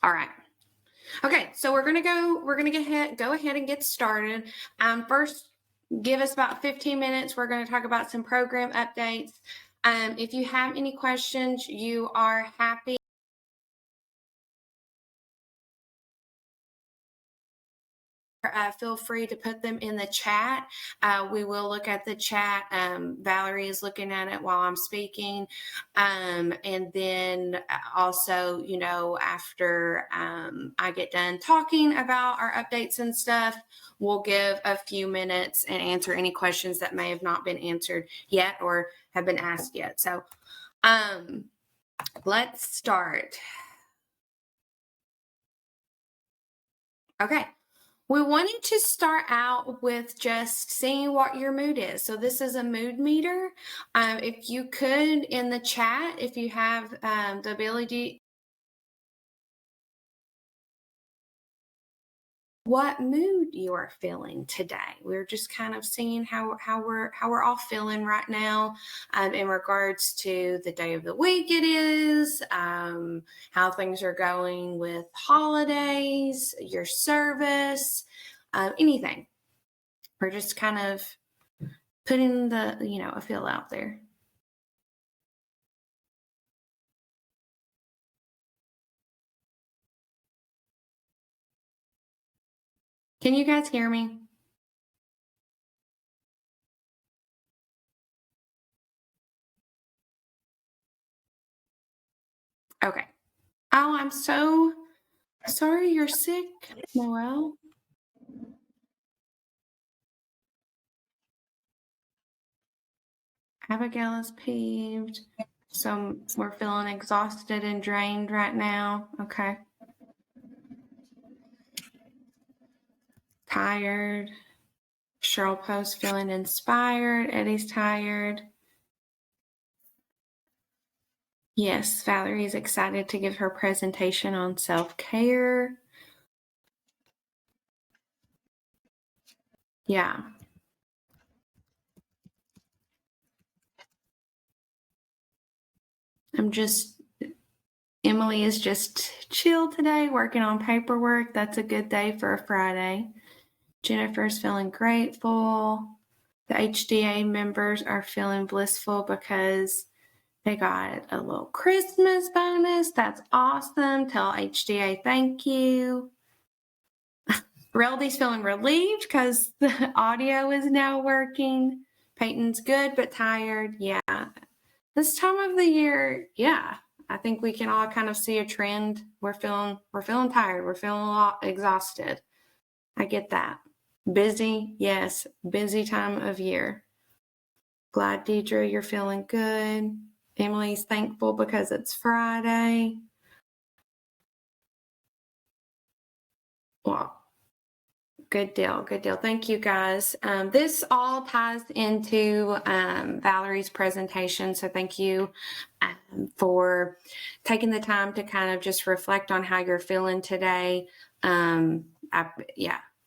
All right. Okay, so we're gonna go ahead and get started. First, give us about 15 minutes. We're gonna talk about some program updates. If you have any questions, you are happy. Feel free to put them in the chat. We will look at the chat. Valerie is looking at it while I'm speaking. And then also, after I get done talking about our updates and stuff, we'll give a few minutes and answer any questions that may have not been answered yet or have been asked yet. So let's start. Okay. We wanted to start out with just seeing what your mood is. So this is a mood meter. If you could, in the chat, if you have the ability, what mood you are feeling today. We're just kind of seeing how we're all feeling right now in regards to the day of the week it is, how things are going with holidays, your service, anything. We're just kind of putting the, a feel out there. Can you guys hear me? Okay. Oh, I'm so sorry you're sick, Noelle. Abigail is peeved. So we're feeling exhausted and drained right now. Okay. Tired. Cheryl Post feeling inspired. Eddie's tired. Yes, Valerie's excited to give her presentation on self-care. Yeah. Emily is just chill today, working on paperwork. That's a good day for a Friday. Jennifer's feeling grateful. The HDA members are feeling blissful because they got a little Christmas bonus. That's awesome. Tell HDA thank you. Reldy's feeling relieved because the audio is now working. Peyton's good but tired. Yeah. This time of the year, yeah. I think we can all kind of see a trend. We're feeling tired. We're feeling a lot exhausted. I get that. Busy, yes, busy time of year. Glad, Deidre, you're feeling good. Emily's thankful because it's Friday. Well, good deal. Thank you, guys. This all ties into Valerie's presentation, so thank you for taking the time to kind of just reflect on how you're feeling today.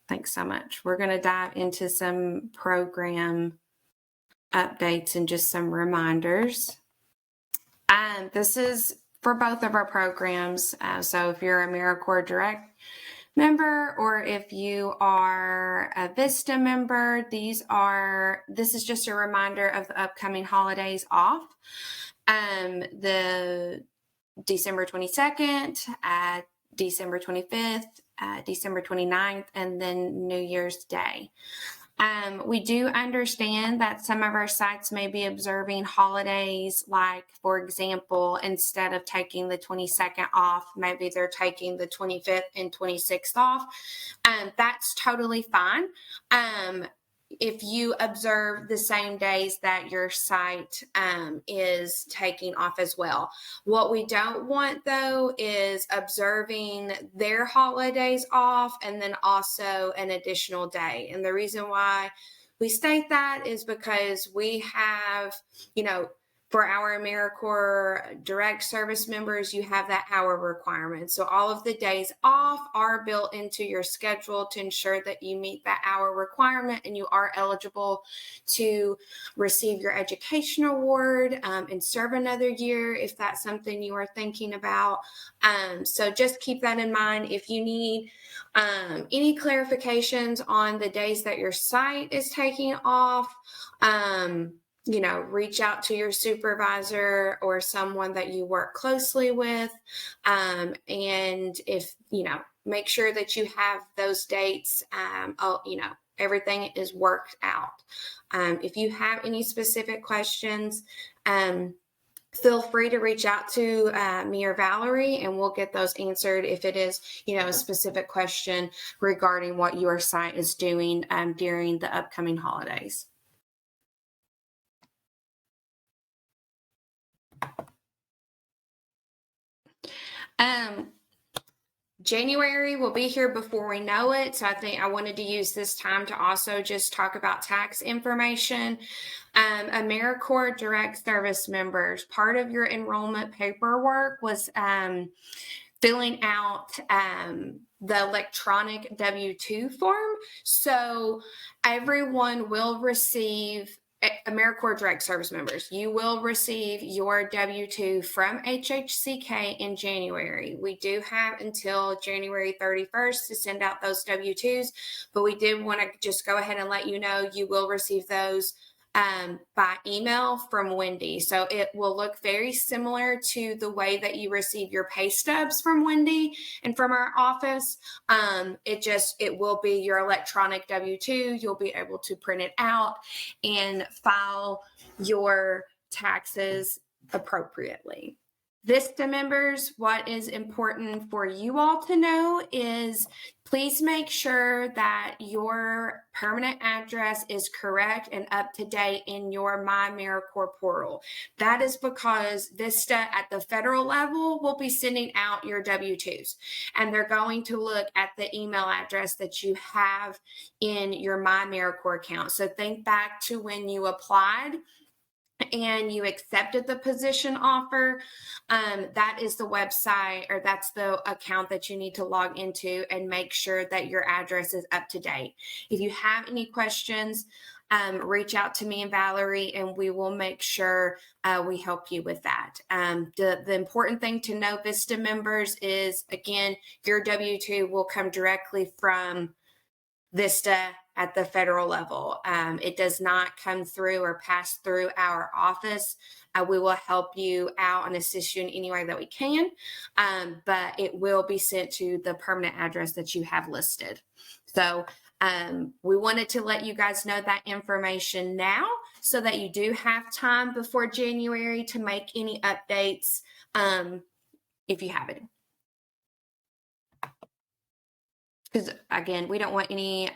Thanks so much. We're going to dive into some program updates and just some reminders. This is for both of our programs. So if you're a AmeriCorps Direct member or if you are a Vista member, this is just a reminder of the upcoming holidays off. The December 22nd, December 25th, December 29th, and then New Year's Day. We do understand that some of our sites may be observing holidays, like, for example, instead of taking the 22nd off, maybe they're taking the 25th and 26th off. That's totally fine. If you observe the same days that your site is taking off as well. What we don't want, though, is observing their holidays off and then also an additional day. And the reason why we state that is because we have, For our AmeriCorps direct service members, you have that hour requirement. So all of the days off are built into your schedule to ensure that you meet that hour requirement and you are eligible to receive your education award and serve another year if that's something you are thinking about. So just keep that in mind. If you need any clarifications on the days that your site is taking off, reach out to your supervisor or someone that you work closely with. And if, make sure that you have those dates, everything is worked out. If you have any specific questions, feel free to reach out to me or Valerie, and we'll get those answered if it is, a specific question regarding what your site is doing during the upcoming holidays. January will be here before we know it. So I think I wanted to use this time to also just talk about tax information. AmeriCorps direct service members, part of your enrollment paperwork was filling out the electronic W-2 form. So everyone will receive, AmeriCorps direct service members, you will receive your W-2 from HHCK in January. We do have until January 31st to send out those W-2s, but we did want to just go ahead and let you know you will receive those by email from Wendy. So it will look very similar to the way that you receive your pay stubs from Wendy and from our office. It will be your electronic W-2. You'll be able to print it out and file your taxes appropriately. Vista members, what is important for you all to know is please make sure that your permanent address is correct and up to date in your MyAmeriCorps portal. That is because Vista at the federal level will be sending out your W-2s, and they're going to look at the email address that you have in your MyAmeriCorps account. So think back to when you applied and you accepted the position offer. That is the website, or that's the account that you need to log into and make sure that your address is up to date. If you have any questions, reach out to me and Valerie, and we will make sure we help you with that. The important thing to know, Vista members, is, again, your W-2 will come directly from Vista at the federal level. It does not come through or pass through our office. We will help you out and assist you in any way that we can, but it will be sent to the permanent address that you have listed. So we wanted to let you guys know that information now so that you do have time before January to make any updates if you have it. Because again, we don't want any,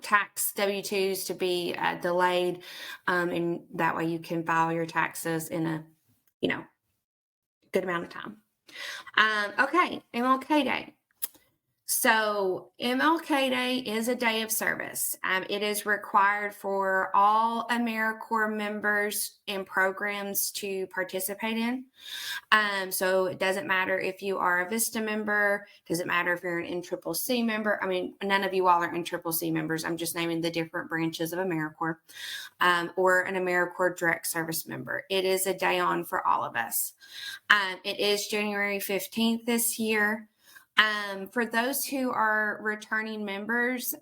tax W-2s to be delayed, and that way you can file your taxes in a, good amount of time. Okay, MLK Day. So MLK Day is a day of service. It is required for all AmeriCorps members and programs to participate in. So it doesn't matter if you are a Vista member, doesn't matter if you're an NCCC member. I mean, none of you all are NCCC members. I'm just naming the different branches of AmeriCorps, or an AmeriCorps direct service member. It is a day on for all of us. It is January 15th this year. For those who are returning members,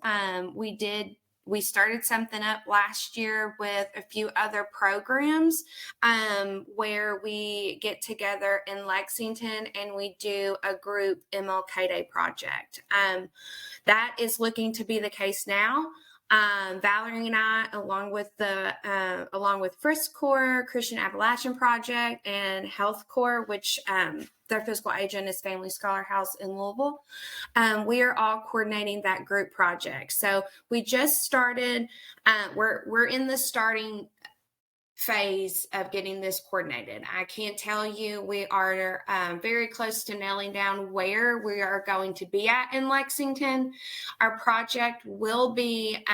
we started something up last year with a few other programs where we get together in Lexington and we do a group MLK Day project. That is looking to be the case now. Valerie and I, along with Frisk Corps, Christian Appalachian Project, and Health Corps, which their fiscal agent is Family Scholar House in Louisville, we are all coordinating that group project. So we just started. We're in the starting phase of getting this coordinated. I can't tell you, we are very close to nailing down where we are going to be at in Lexington. Our project will be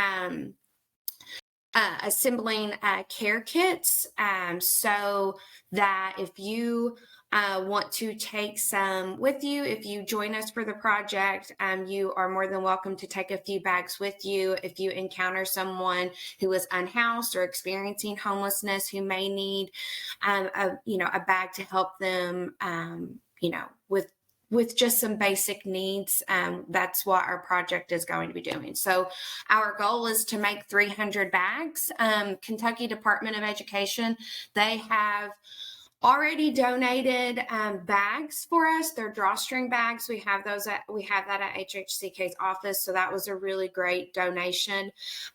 assembling care kits, so that if you want to take some with you, if you join us for the project, you are more than welcome to take a few bags with you. If you encounter someone who is unhoused or experiencing homelessness who may need a bag to help them, with just some basic needs, that's what our project is going to be doing. So our goal is to make 300 bags. Kentucky Department of Education, they have already donated bags for us. They're drawstring bags. We have that at HHCK's office. So that was a really great donation.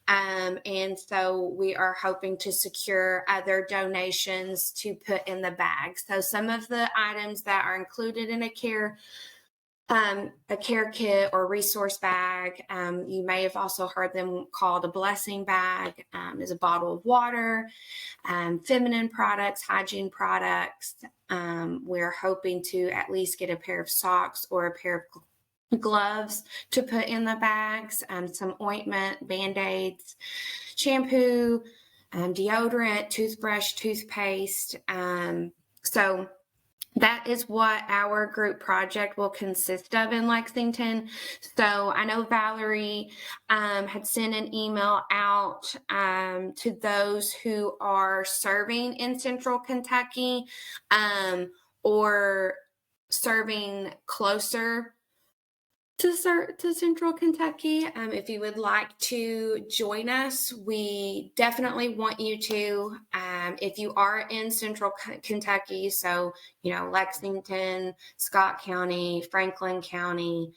And so we are hoping to secure other donations to put in the bags. So some of the items that are included in a care kit or resource bag, you may have also heard them called a blessing bag, is a bottle of water, feminine products, hygiene products. We're hoping to at least get a pair of socks or a pair of gloves to put in the bags, some ointment, Band-Aids, shampoo, deodorant, toothbrush, toothpaste. So that is what our group project will consist of in Lexington. So I know Valerie had sent an email out to those who are serving in Central Kentucky or serving closer to Central Kentucky. If you would like to join us, we definitely want you to. If you are in Central Kentucky, so Lexington, Scott County, Franklin County,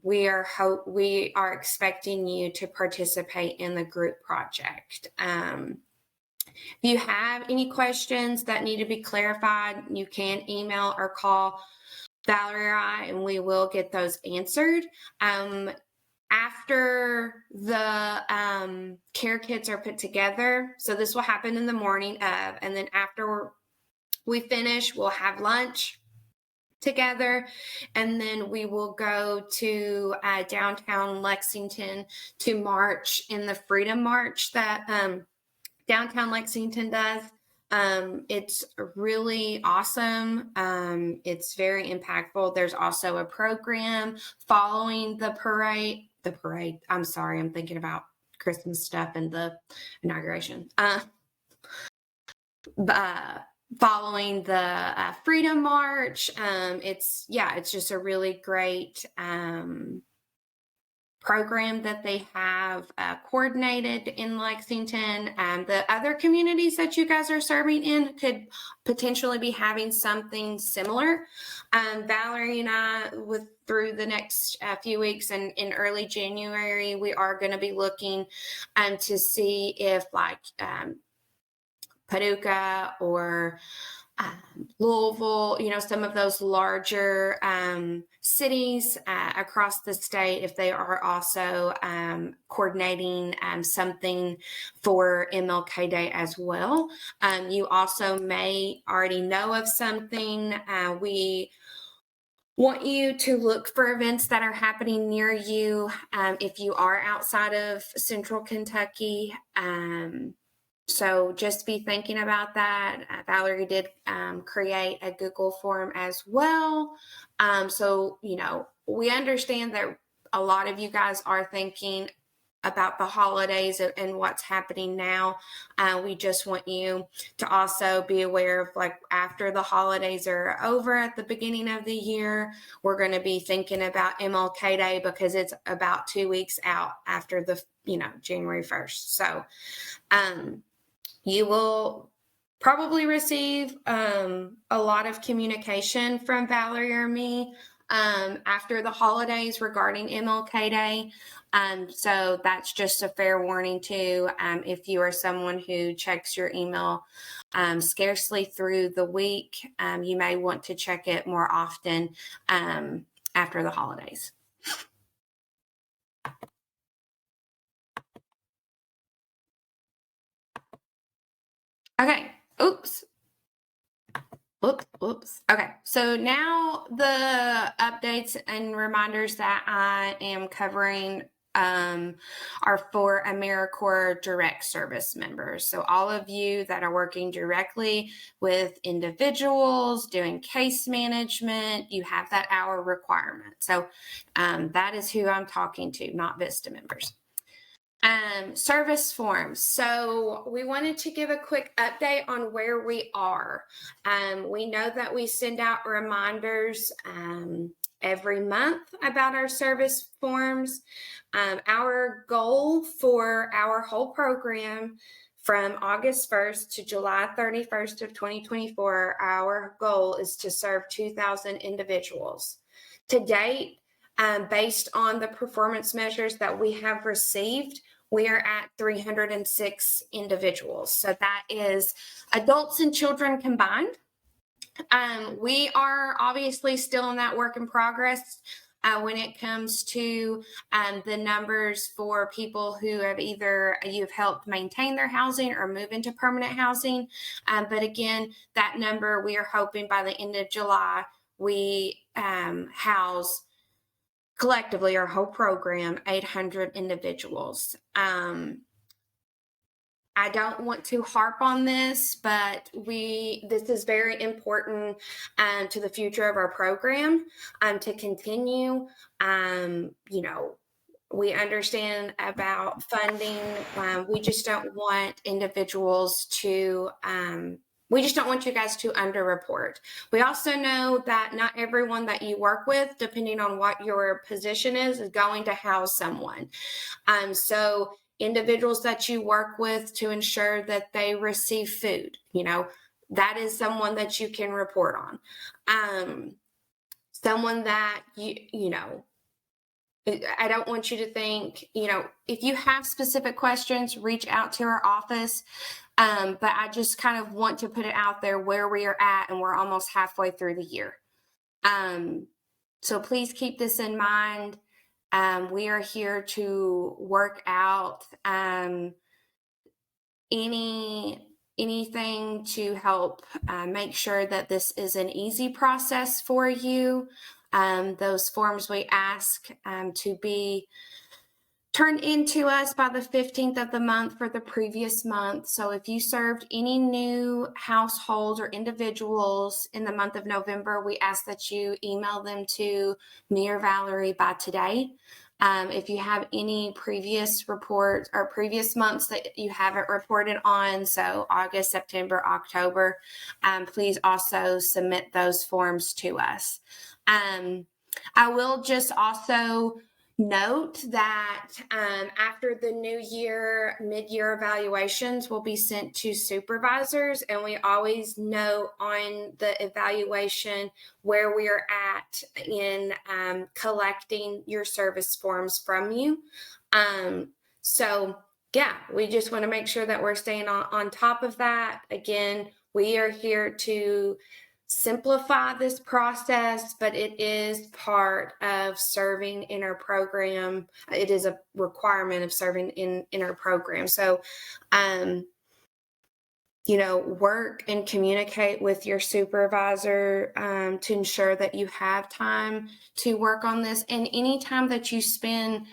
we are expecting you to participate in the group project. If you have any questions that need to be clarified, you can email or call Valerie or I, and we will get those answered. After the care kits are put together, so this will happen in the morning of, and then after we finish, we'll have lunch together, and then we will go to downtown Lexington to march in the Freedom March that downtown Lexington does. It's really awesome. It's very impactful. There's also a program following the parade. I'm sorry, I'm thinking about Christmas stuff and the inauguration. Following the Freedom March. It's just a really great program that they have coordinated in Lexington. The other communities that you guys are serving in could potentially be having something similar. Valerie and I, through the next few weeks and in early January, we are going to be looking to see if Paducah or Louisville, some of those larger cities across the state, if they are also coordinating something for MLK Day as well. You also may already know of something. We want you to look for events that are happening near you if you are outside of Central Kentucky. So just be thinking about that. Valerie did create a Google form as well. So, we understand that a lot of you guys are thinking about the holidays and what's happening now. We just want you to also be aware of after the holidays are over at the beginning of the year, we're going to be thinking about MLK Day because it's about 2 weeks out after the, January 1st. So, you will probably receive a lot of communication from Valerie or me after the holidays regarding MLK Day. So that's just a fair warning too. If you are someone who checks your email scarcely through the week, you may want to check it more often after the holidays. Okay. Oops. Okay. So now the updates and reminders that I am covering are for AmeriCorps direct service members. So all of you that are working directly with individuals, doing case management, you have that hour requirement. So that is who I'm talking to, not VISTA members. Service forms. So we wanted to give a quick update on where we are. We know that we send out reminders every month about our service forms. Our goal for our whole program from August 1st to July 31st of 2024, our goal is to serve 2,000 individuals. To date, based on the performance measures that we have received, we are at 306 individuals. So that is adults and children combined. We are obviously still in that work in progress when it comes to the numbers for people who have either you've helped maintain their housing or move into permanent housing. But again, that number, we are hoping by the end of July, we house collectively our whole program, 800 individuals. I don't want to harp on this, but this is very important to the future of our program to continue. We understand about funding. We just don't want individuals to we just don't want you guys to underreport. We also know that not everyone that you work with, depending on what your position is going to house someone. So individuals that you work with to ensure that they receive food, that is someone that you can report on. Someone that I don't want you to think, if you have specific questions, reach out to our office. But I just kind of want to put it out there where we are at, and we're almost halfway through the year. So please keep this in mind. We are here to work out anything to help make sure that this is an easy process for you. Those forms we ask to be turned into us by the 15th of the month for the previous month. So if you served any new households or individuals in the month of November, we ask that you email them to me or Valerie by today. If you have any previous reports or previous months that you haven't reported on, so August, September, October, please also submit those forms to us. I will just also note that after the new year, mid-year evaluations will be sent to supervisors, and we always note on the evaluation where we are at in collecting your service forms from you. So yeah, we just want to make sure that we're staying on top of that. Again, we are here to simplify this process, but it is part of serving in our program. It is a requirement of serving in our program. So, work and communicate with your supervisor to ensure that you have time to work on this. And any time that you spend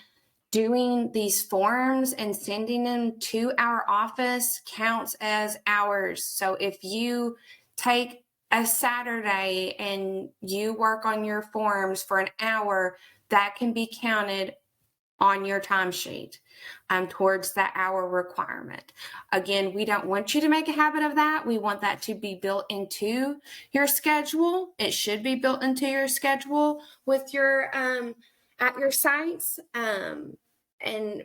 doing these forms and sending them to our office counts as hours. So if you take a Saturday and you work on your forms for an hour, that can be counted on your timesheet towards that hour requirement. Again, we don't want you to make a habit of that. We want that to be built into your schedule. It should be built into your schedule with your at your sites. And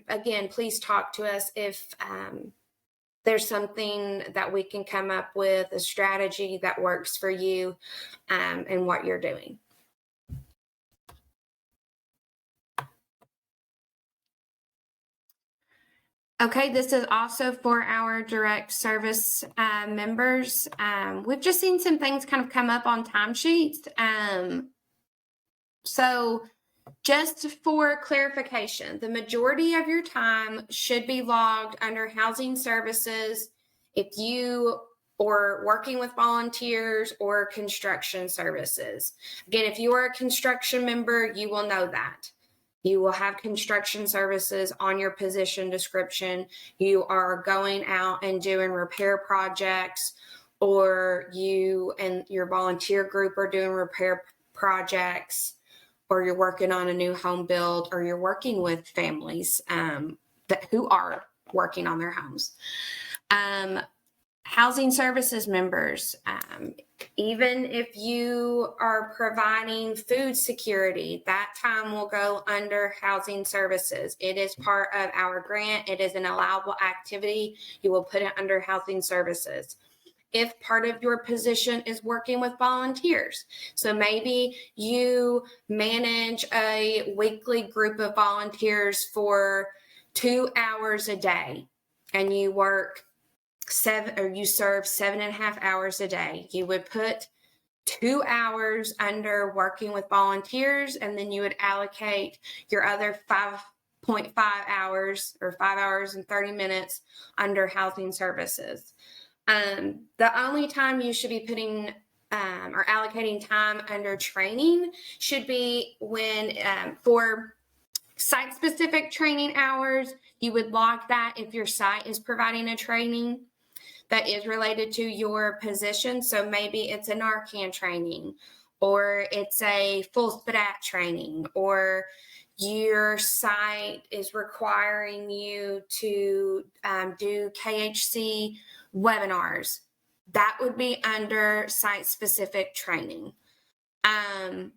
again, please talk to us if there's something that we can come up with, a strategy that works for you and what you're doing. Okay, this is also for our direct service members. We've just seen some things kind of come up on timesheets. So just for clarification, the majority of your time should be logged under housing services if you are working with volunteers or construction services. Again, if you are a construction member, you will know that. You will have construction services on your position description. You are going out and doing repair projects, or you and your volunteer group are doing repair projects, or you're working on a new home build, or you're working with families who are working on their homes. Housing services members, even if you are providing food security, that time will go under housing services. It is part of our grant. It is an allowable activity. You will put it under housing services. If part of your position is working with volunteers, so maybe you manage a weekly group of volunteers for 2 hours a day, and you work you serve 7.5 hours a day, you would put 2 hours under working with volunteers, and then you would allocate your other 5.5 hours, or 5 hours and 30 minutes, under housing services. The only time you should be putting or allocating time under training should be when for site-specific training hours. You would log that if your site is providing a training that is related to your position. So maybe it's a Narcan training, or it's a full SPDAT training, or your site is requiring you to do KHC webinars. That would be under site-specific training.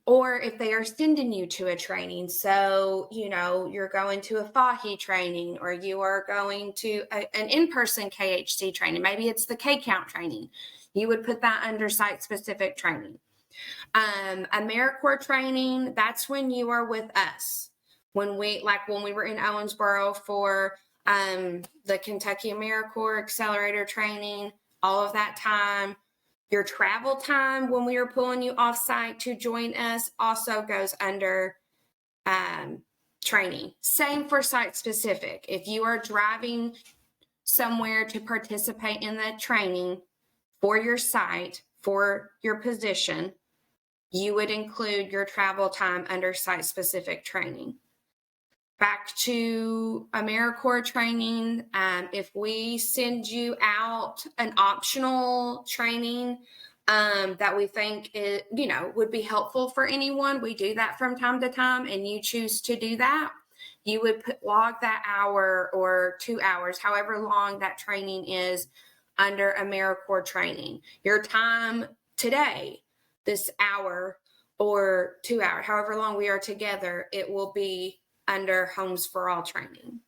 Or if they are sending you to a training, so you're going to a FAHI training, or you are going to an in-person KHC training, maybe it's the K-Count training, you would put that under site-specific training. AmeriCorps training, that's when you are with us. When we were in Owensboro for the Kentucky AmeriCorps Accelerator training, all of that time. Your travel time when we are pulling you off site to join us also goes under training. Same for site specific. If you are driving somewhere to participate in that training for your site, for your position, you would include your travel time under site specific training. Back to AmeriCorps training, if we send you out an optional training that we think would be helpful for anyone, we do that from time to time, and you choose to do that, you would log that hour or 2 hours, however long that training is, under AmeriCorps training. Your time today, this hour or 2 hours, however long we are together, it will be under Homes for All training.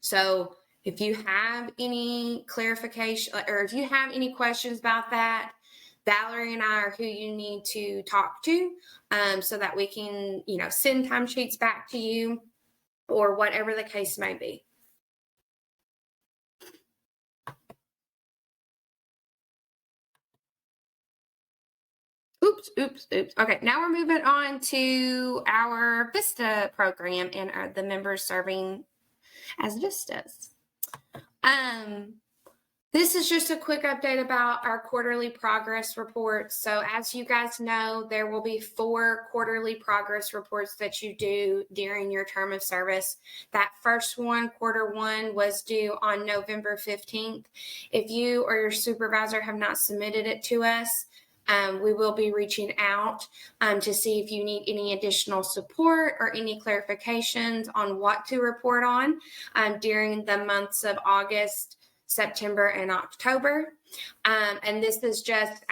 So if you have any clarification, or if you have any questions about that, Valerie and I are who you need to talk to, so that we can, send timesheets back to you, or whatever the case may be. Oops. Okay, now we're moving on to our VISTA program and the members serving as VISTAs. This is just a quick update about our quarterly progress reports. So as you guys know, there will be 4 quarterly progress reports that you do during your term of service. That first one, quarter 1, was due on November 15th. If you or your supervisor have not submitted it to us, we will be reaching out to see if you need any additional support or any clarifications on what to report on during the months of August, September, and October. And this is just,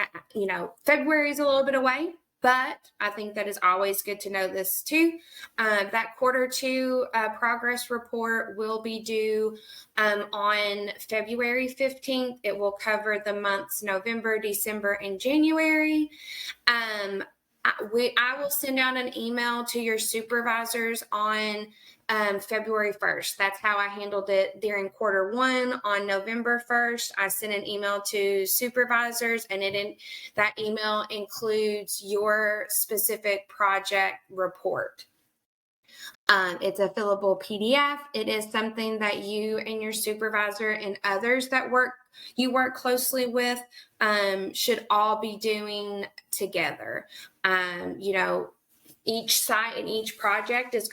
February is a little bit away, but I think that is always good to know this too. That quarter 2 progress report will be due on February 15th. It will cover the months November, December, and January. I will send out an email to your supervisors on February 1st. That's how I handled it during quarter 1. On November 1st, I sent an email to supervisors, and that email includes your specific project report. It's a fillable PDF. It is something that you and your supervisor and others that you work closely with should all be doing together. each site and each project is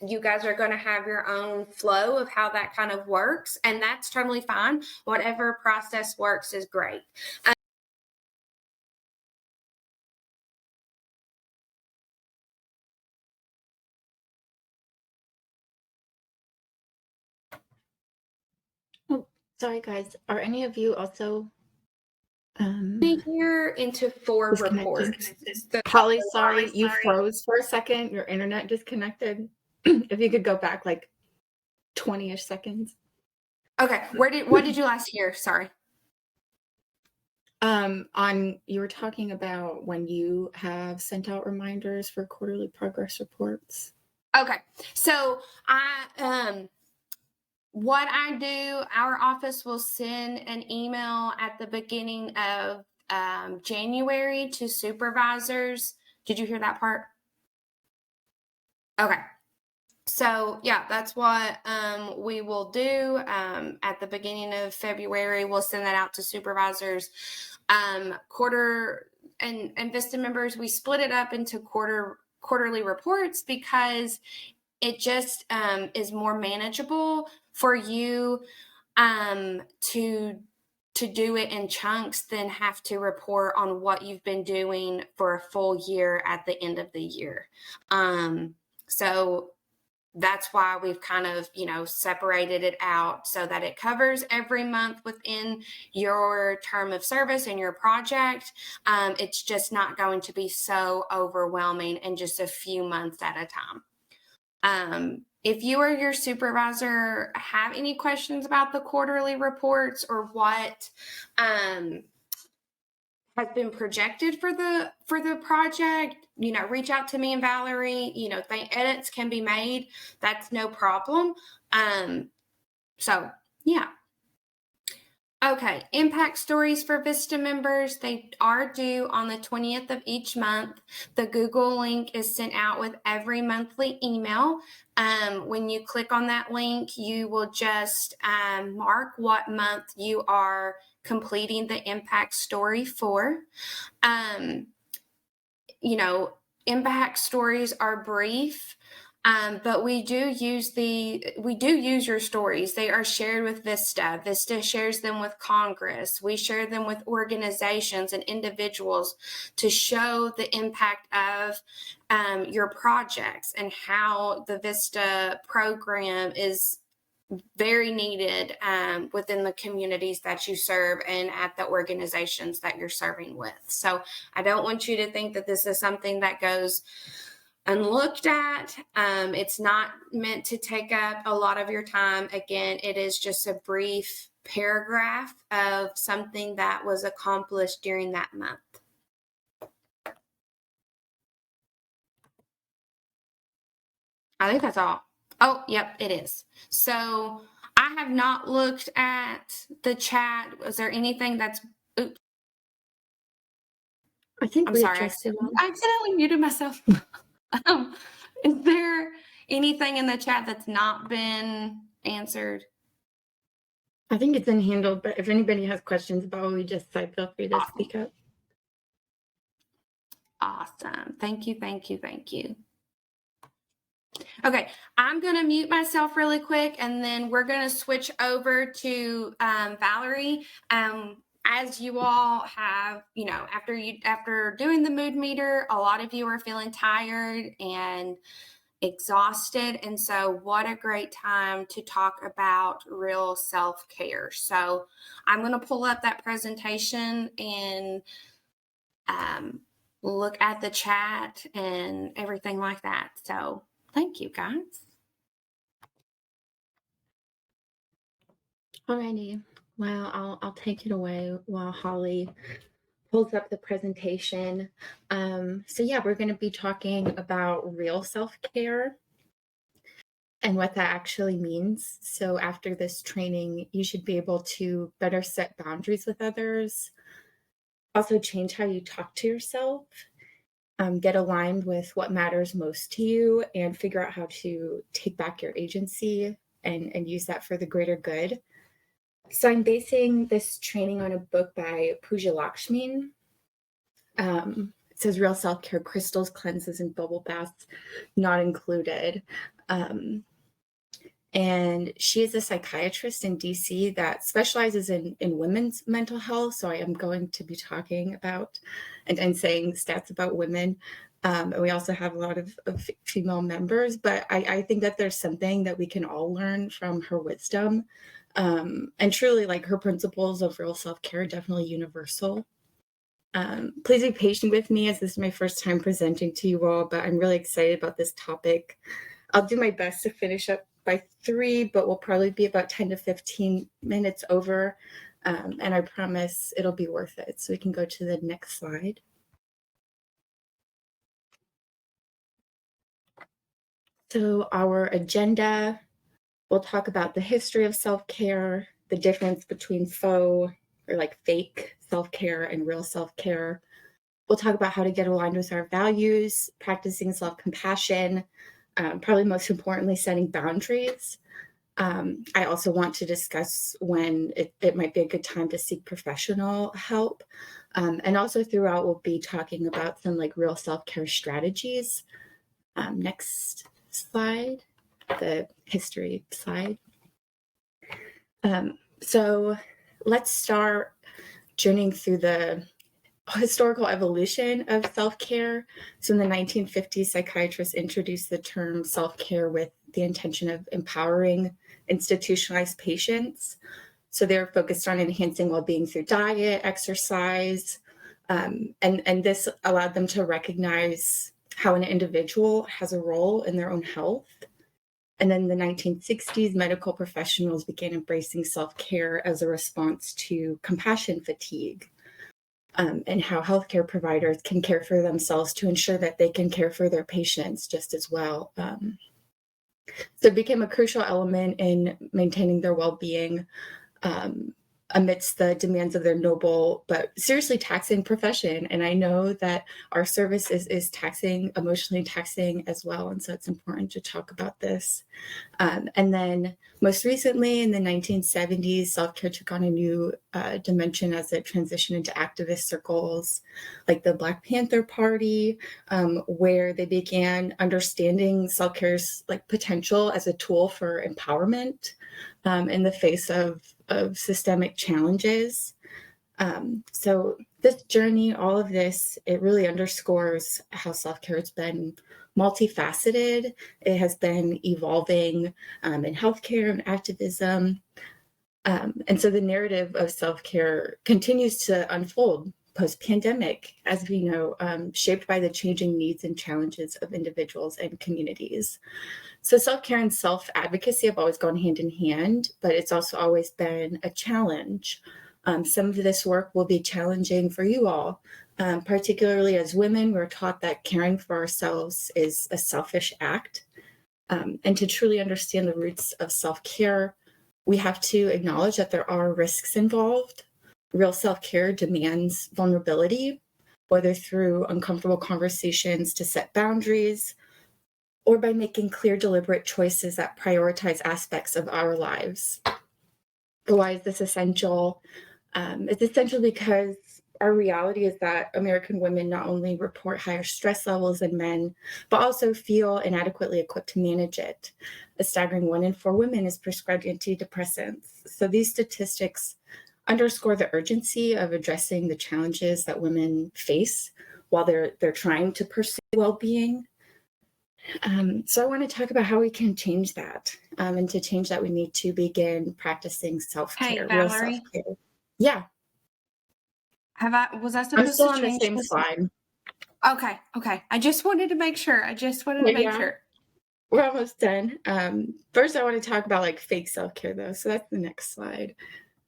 you guys are going to have your own flow of how that kind of works. And that's totally fine. Whatever process works is great. Oh, sorry guys. Are any of you also Here into 4 reports. Holly, sorry, you froze for a second. Your internet disconnected. If you could go back like 20-ish seconds. Okay, what did you last hear? Sorry. You were talking about when you have sent out reminders for quarterly progress reports. Okay, so what I do, our office will send an email at the beginning of January to supervisors. Did you hear that part? Okay. So yeah, that's what we will do at the beginning of February. We'll send that out to supervisors. Quarter and Vista members, we split it up into quarterly reports because it just is more manageable for you to do it in chunks than have to report on what you've been doing for a full year at the end of the year. So that's why we've kind of, separated it out so that it covers every month within your term of service and your project. It's just not going to be so overwhelming in just a few months at a time. If you or your supervisor have any questions about the quarterly reports or what has been projected for the project, reach out to me and Valerie. Edits can be made. That's no problem. So yeah. Okay, impact stories for Vista members. They are due on the 20th of each month. The Google link is sent out with every monthly email. When you click on that link, you will just mark what month you are completing the impact story for. Impact stories are brief. But we do use your stories. They are shared with Vista. Vista shares them with Congress. We share them with organizations and individuals to show the impact of your projects and how the Vista program is very needed within the communities that you serve and at the organizations that you're serving with. So I don't want you to think that this is something that goes unlooked at. It's not meant to take up a lot of your time. Again, it is just a brief paragraph of something that was accomplished during that month. I think that's all. Oh, yep, it is. So I have not looked at the chat. Was there anything that's... Oops. I think I'm we sorry. addressed it all. I accidentally muted myself. Is there anything in the chat that's not been answered? I think it's been handled, but if anybody has questions about what we just said, feel free to speak up. Awesome. Thank you. Okay, I'm going to mute myself really quick, and then we're going to switch over to Valerie. As you all have, after doing the mood meter, a lot of you are feeling tired and exhausted. And so what a great time to talk about real self-care. So I'm going to pull up that presentation and look at the chat and everything like that. So thank you, guys. Alrighty. Well, I'll take it away while Holly pulls up the presentation. So yeah, we're going to be talking about real self-care and what that actually means. So after this training, you should be able to better set boundaries with others, also change how you talk to yourself, get aligned with what matters most to you, and figure out how to take back your agency and use that for the greater good. So I'm basing this training on a book by Pooja Lakshmi. says real self-care, crystals, cleanses, and bubble baths not included. And she is a psychiatrist in DC that specializes in women's mental health. So I am going to be talking about and saying stats about women. And we also have a lot of female members, but I think that there's something that we can all learn from her wisdom. And truly, like, her principles of real self-care are definitely universal. Please be patient with me, as this is my first time presenting to you all, but I'm really excited about this topic. I'll do my best to finish up by 3, but we'll probably be about 10 to 15 minutes over. And I promise it'll be worth it. So we can go to the next slide. So our agenda, we'll talk about the history of self-care, the difference between faux or like fake self-care and real self-care. We'll talk about how to get aligned with our values, practicing self-compassion, probably most importantly, setting boundaries. I also want to discuss when it might be a good time to seek professional help. And also throughout, we'll be talking about some like real self-care strategies. Next slide, the history slide. So let's start journeying through the historical evolution of self-care. So in the 1950s, psychiatrists introduced the term self-care with the intention of empowering institutionalized patients. So they're focused on enhancing well-being through diet, exercise, and this allowed them to recognize how an individual has a role in their own health. And then in the 1960s, medical professionals began embracing self-care as a response to compassion fatigue. And how healthcare providers can care for themselves to ensure that they can care for their patients just as well. So it became a crucial element in maintaining their well-being amidst the demands of their noble but seriously taxing profession. And I know that our service is taxing, emotionally taxing as well. And so it's important to talk about this. And then most recently in the 1970s, self-care took on a new dimension as it transitioned into activist circles like the Black Panther Party, where they began understanding self-care's like potential as a tool for empowerment in the face of systemic challenges. So this journey, all of this, it really underscores how self-care has been multifaceted. It has been evolving in healthcare and activism. And so the narrative of self-care continues to unfold post-pandemic, as we know, shaped by the changing needs and challenges of individuals and communities. So self-care and self-advocacy have always gone hand in hand, but it's also always been a challenge. Some of this work will be challenging for you all, particularly as women. We're taught that caring for ourselves is a selfish act. And to truly understand the roots of self-care, we have to acknowledge that there are risks involved. Real self-care demands vulnerability, whether through uncomfortable conversations to set boundaries, or by making clear, deliberate choices that prioritize aspects of our lives. But why is this essential? It's essential because our reality is that American women not only report higher stress levels than men, but also feel inadequately equipped to manage it. A staggering 1 in 4 women is prescribed antidepressants. So these statistics underscore the urgency of addressing the challenges that women face while they're trying to pursue well-being. So I want to talk about how we can change that. And to change that, we need to begin practicing self-care, Hey, real Valerie. self-care. Yeah. Was I I'm supposed still to on the change same this? slide. Okay. I just wanted to make sure. Yeah. Sure. We're almost done. First, I want to talk about like fake self-care though. So that's the next slide.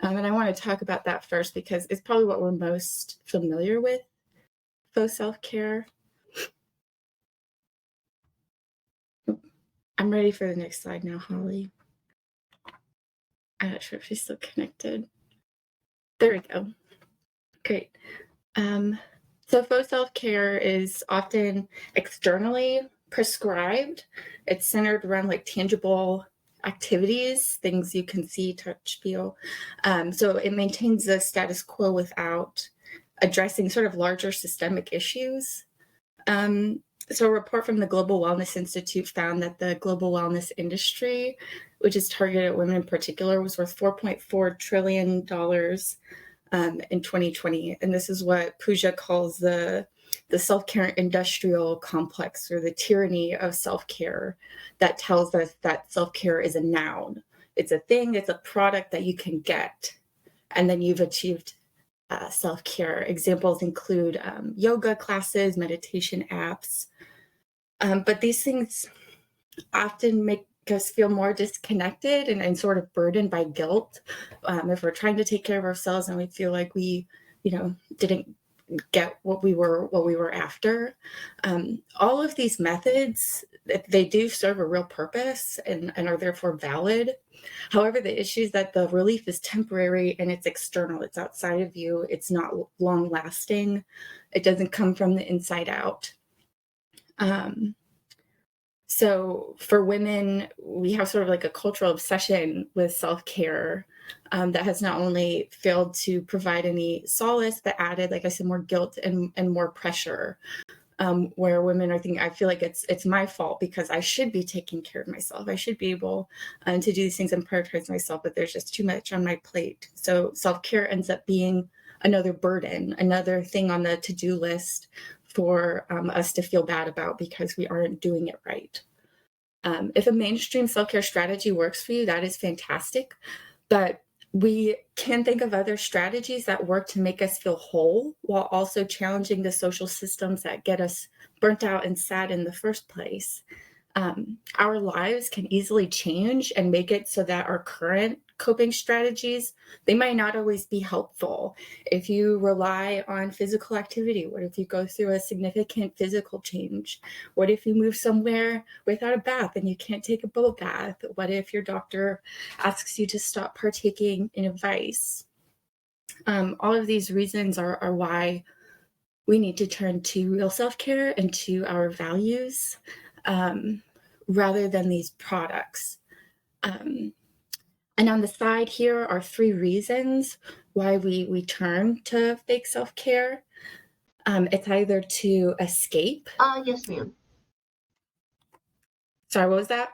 And I want to talk about that first because it's probably what we're most familiar with, faux self-care. I'm ready for the next slide now, Holly. I'm not sure if she's still connected. There we go. Great. So faux self-care is often externally prescribed. It's centered around like tangible activities, things you can see, touch, feel. So it maintains the status quo without addressing sort of larger systemic issues. So a report from the Global Wellness Institute found that the global wellness industry, which is targeted at women in particular, was worth $4.4 trillion in 2020. And this is what Pooja calls the self-care industrial complex, or the tyranny of self-care, that tells us that self-care is a noun. It's a thing, it's a product that you can get, and then you've achieved self-care. Examples include yoga classes, meditation apps. But these things often make us feel more disconnected and sort of burdened by guilt. If we're trying to take care of ourselves and we feel like we, didn't get what we were after. All of these methods, they do serve a real purpose and are therefore valid. However, the issue is that the relief is temporary and it's external. It's outside of you. It's not long lasting. It doesn't come from the inside out. So for women, we have sort of like a cultural obsession with self-care that has not only failed to provide any solace, but added, like I said, more guilt and more pressure. Where women are thinking, I feel like it's my fault because I should be taking care of myself. I should be able to do these things and prioritize myself, but there's just too much on my plate. So self-care ends up being another burden, another thing on the to-do list for us to feel bad about because we aren't doing it right. If a mainstream self-care strategy works for you, that is fantastic. But we can think of other strategies that work to make us feel whole while also challenging the social systems that get us burnt out and sad in the first place. Our lives can easily change and make it so that our current coping strategies, they might not always be helpful. If you rely on physical activity, what if you go through a significant physical change? What if you move somewhere without a bath and you can't take a bubble bath? What if your doctor asks you to stop partaking in a vice? All of these reasons are why we need to turn to real self-care and to our values rather than these products. And on the side here are 3 reasons why we turn to fake self-care. It's either to escape. Yes, ma'am. Sorry, what was that?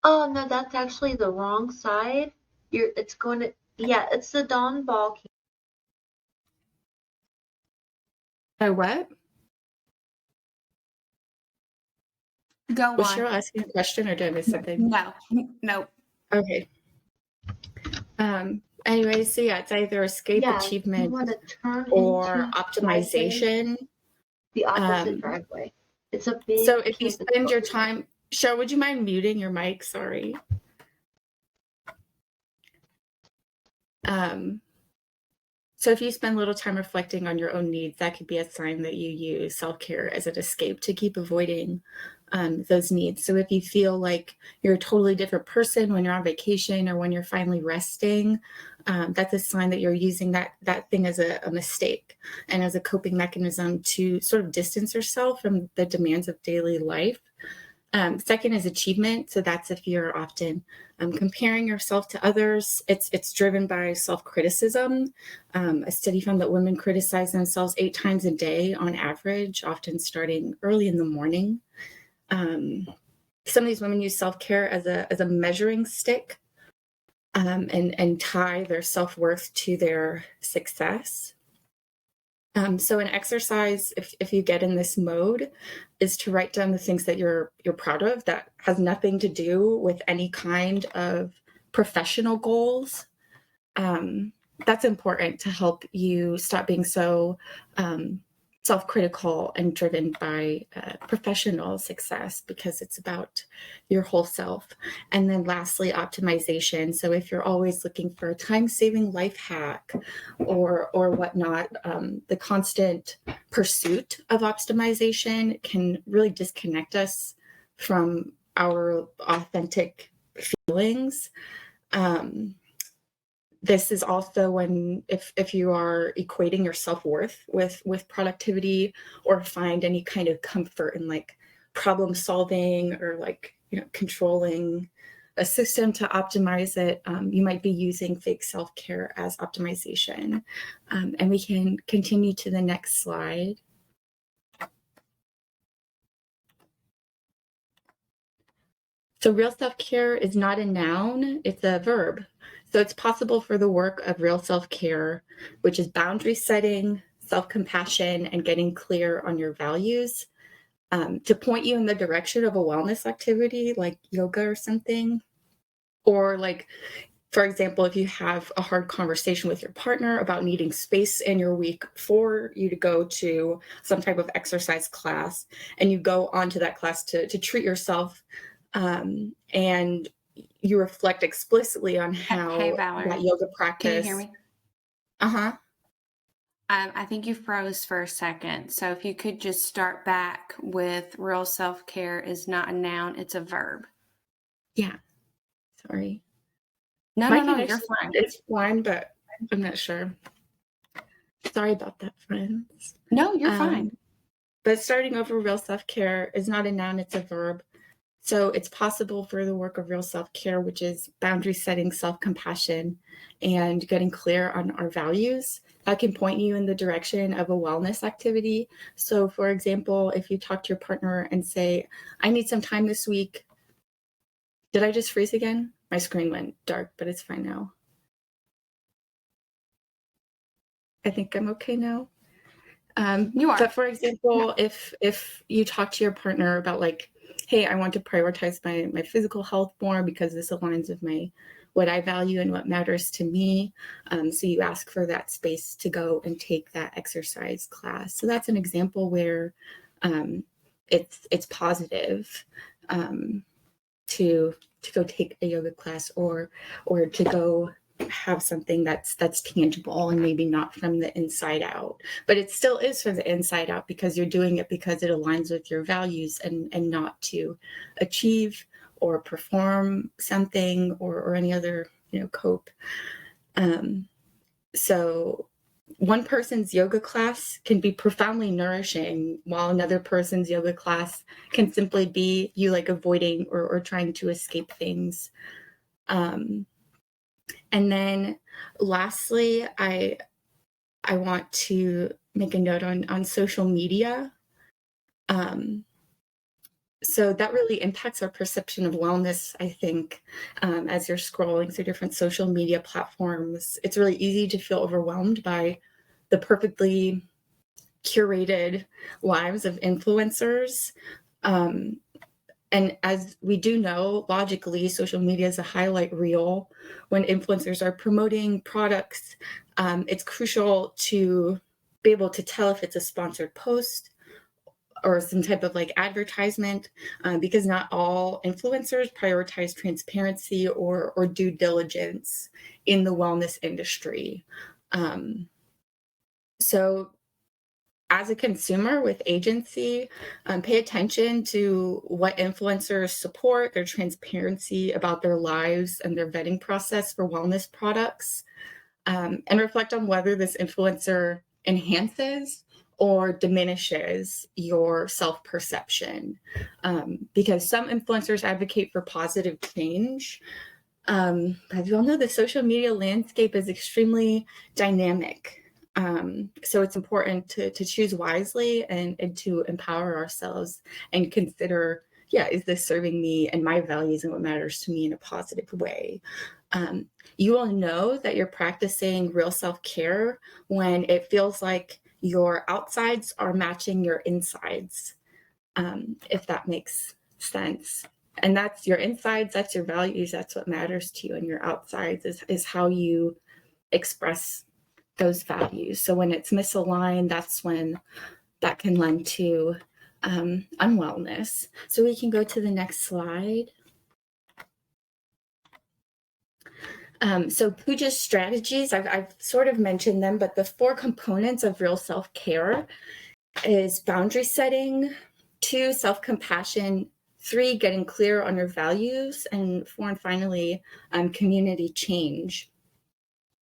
Oh, no, that's actually the wrong side. It's the Dawn Ball. Oh, what? Go Was on. Cheryl asking a question or did I miss something? No. Okay. Anyway, so yeah, it's either escape, You achievement, want to turn or into optimization. the opposite driveway. It's a big. So if you spend your time, Cheryl, would you mind muting your mic? Sorry. So if you spend little time reflecting on your own needs, that could be a sign that you use self-care as an escape to keep avoiding those needs. So if you feel like you're a totally different person when you're on vacation or when you're finally resting, that's a sign that you're using that thing as a mistake and as a coping mechanism to sort of distance yourself from the demands of daily life. Second is achievement. So that's if you're often comparing yourself to others. It's driven by self-criticism. A study found that women criticize themselves 8 times a day on average, often starting early in the morning. Some of these women use self-care as a measuring stick and tie their self-worth to their success. So an exercise, if you get in this mode, is to write down the things that you're proud of that has nothing to do with any kind of professional goals. That's important to help you stop being so self-critical and driven by professional success, because it's about your whole self. And then lastly, optimization. So if you're always looking for a time-saving life hack or whatnot, the constant pursuit of optimization can really disconnect us from our authentic feelings. This is also when if you are equating your self-worth with productivity, or find any kind of comfort in like problem solving or like controlling a system to optimize it, you might be using fake self-care as optimization. And we can continue to the next slide. So real self-care is not a noun, it's a verb. So it's possible for the work of real self-care, which is boundary setting, self-compassion, and getting clear on your values, to point you in the direction of a wellness activity like yoga or something. Or like, for example, if you have a hard conversation with your partner about needing space in your week for you to go to some type of exercise class, and you go onto that class to treat yourself, and you reflect explicitly on how Hey, Valerie, that yoga can practice. you hear me? Uh-huh. I think you froze for a second. So if you could just start back with real self-care is not a noun, it's a verb. Yeah. Sorry. No, My no, you're connection fine. is fine, but I'm not sure. Sorry about that, friends. No, you're fine. But starting over, real self-care is not a noun, it's a verb. So it's possible for the work of real self-care, which is boundary setting, self-compassion, and getting clear on our values. That can point you in the direction of a wellness activity. So for example, if you talk to your partner and say, I need some time this week. Did I just freeze again? My screen went dark, but it's fine now. I think I'm okay now. You are. But for example, if you talk to your partner about like, hey, I want to prioritize my physical health more because this aligns with what I value and what matters to me. So you ask for that space to go and take that exercise class. So that's an example where it's positive to go take a yoga class or to go have something that's tangible and maybe not from the inside out, but it still is from the inside out because you're doing it because it aligns with your values and not to achieve or perform something or any other cope. So one person's yoga class can be profoundly nourishing while another person's yoga class can simply be you like avoiding or trying to escape things. And then lastly, I want to make a note on social media. So that really impacts our perception of wellness, I think, as you're scrolling through different social media platforms. It's really easy to feel overwhelmed by the perfectly curated lives of influencers. And as we do know, logically, social media is a highlight reel. When influencers are promoting products, it's crucial to be able to tell if it's a sponsored post or some type of like advertisement, because not all influencers prioritize transparency or due diligence in the wellness industry. So as a consumer with agency, pay attention to what influencers support, their transparency about their lives and their vetting process for wellness products, and reflect on whether this influencer enhances or diminishes your self-perception. Because some influencers advocate for positive change. But as you all know, the social media landscape is extremely dynamic. So it's important to choose wisely and to empower ourselves and consider, is this serving me and my values and what matters to me in a positive way? You will know that you're practicing real self-care when it feels like your outsides are matching your insides, if that makes sense. And that's your insides, that's your values, that's what matters to you. And your outsides is how you express those values. So when it's misaligned, that's when that can lend to unwellness. So we can go to the next slide. So Pooja's strategies, I've sort of mentioned them, but the 4 components of real self-care is boundary setting, 2, self-compassion, 3, getting clear on your values, and 4, and finally, community change.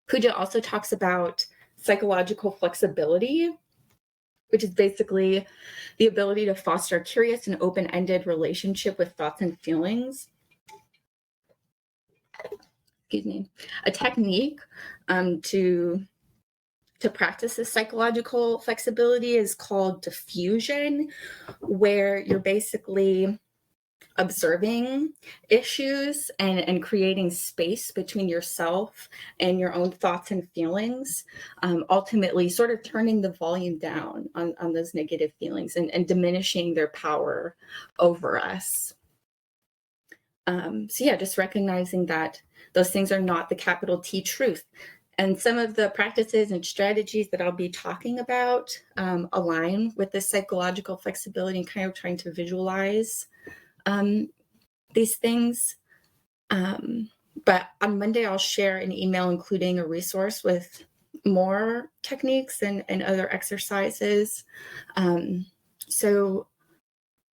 Pooja also talks about psychological flexibility, which is basically the ability to foster a curious and open-ended relationship with thoughts and feelings. excuse me, a technique to practice this psychological flexibility is called diffusion, where you're basically observing issues and creating space between yourself and your own thoughts and feelings, ultimately sort of turning the volume down on those negative feelings and diminishing their power over us. So yeah, just recognizing that those things are not the capital T truth. And some of the practices and strategies that I'll be talking about align with this psychological flexibility and kind of trying to visualize these things. But on Monday, I'll share an email including a resource with more techniques and other exercises. So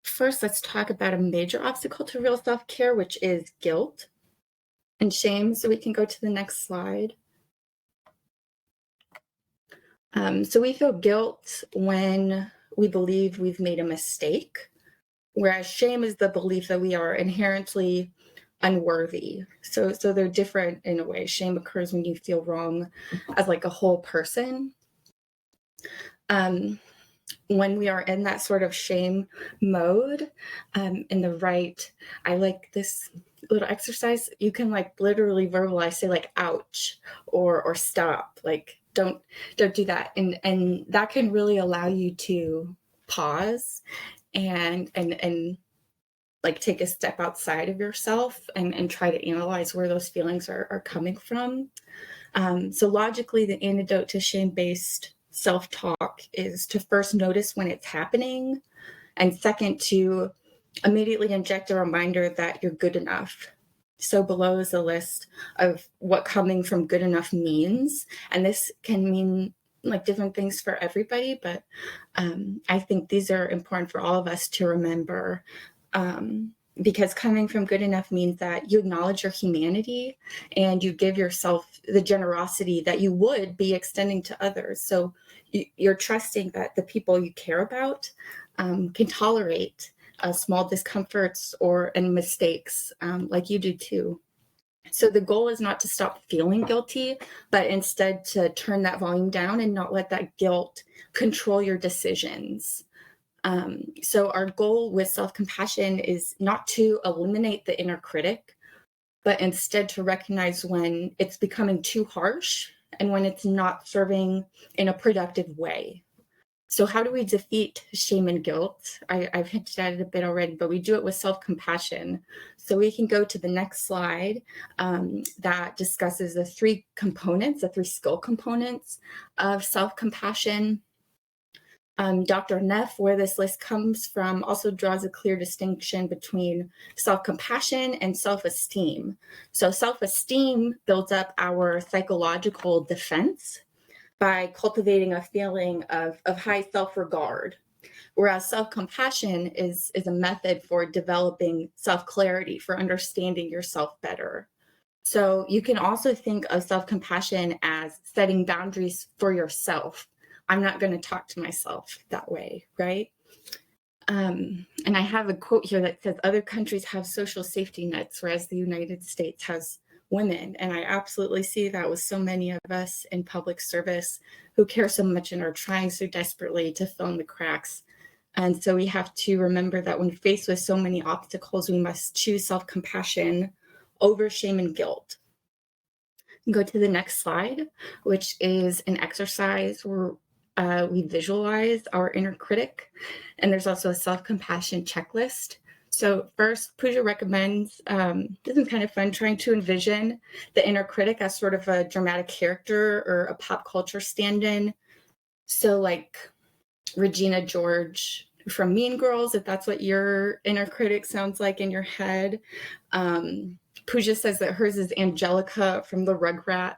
first, let's talk about a major obstacle to real self-care, which is guilt and shame. So we can go to the next slide. So we feel guilt when we believe we've made a mistake, whereas shame is the belief that we are inherently unworthy. So they're different in a way. Shame occurs when you feel wrong as like a whole person. When we are in that sort of shame mode, in the right, I like this little exercise. You can like literally verbalize, say like ouch or stop, like don't do that. And that can really allow you to pause and like take a step outside of yourself and try to analyze where those feelings are coming from. So logically, the antidote to shame-based self-talk is to first notice when it's happening, and second, to immediately inject a reminder that you're good enough. So below is a list of what coming from good enough means, and this can mean like different things for everybody, but I think these are important for all of us to remember, because coming from good enough means that you acknowledge your humanity and you give yourself the generosity that you would be extending to others. So you're trusting that the people you care about can tolerate small discomforts and mistakes like you do too. So the goal is not to stop feeling guilty, but instead to turn that volume down and not let that guilt control your decisions. So our goal with self-compassion is not to eliminate the inner critic, but instead to recognize when it's becoming too harsh and when it's not serving in a productive way. So how do we defeat shame and guilt? I've hinted at it a bit already, but we do it with self-compassion. So we can go to the next slide that discusses the three skill components of self-compassion. Dr. Neff, where this list comes from, also draws a clear distinction between self-compassion and self-esteem. So self-esteem builds up our psychological defense by cultivating a feeling of high self-regard, whereas self-compassion is a method for developing self-clarity, for understanding yourself better. So you can also think of self-compassion as setting boundaries for yourself. I'm not going to talk to myself that way, right? And I have a quote here that says, other countries have social safety nets, whereas the United States has women. And I absolutely see that with so many of us in public service who care so much and are trying so desperately to fill in the cracks. And so we have to remember that when faced with so many obstacles, we must choose self-compassion over shame and guilt. Go to the next slide, which is an exercise where we visualize our inner critic, and there's also a self-compassion checklist. So first, Pooja recommends, this is kind of fun, trying to envision the inner critic as sort of a dramatic character or a pop culture stand-in. So like Regina George from Mean Girls, if that's what your inner critic sounds like in your head. Pooja says that hers is Angelica from the Rugrats.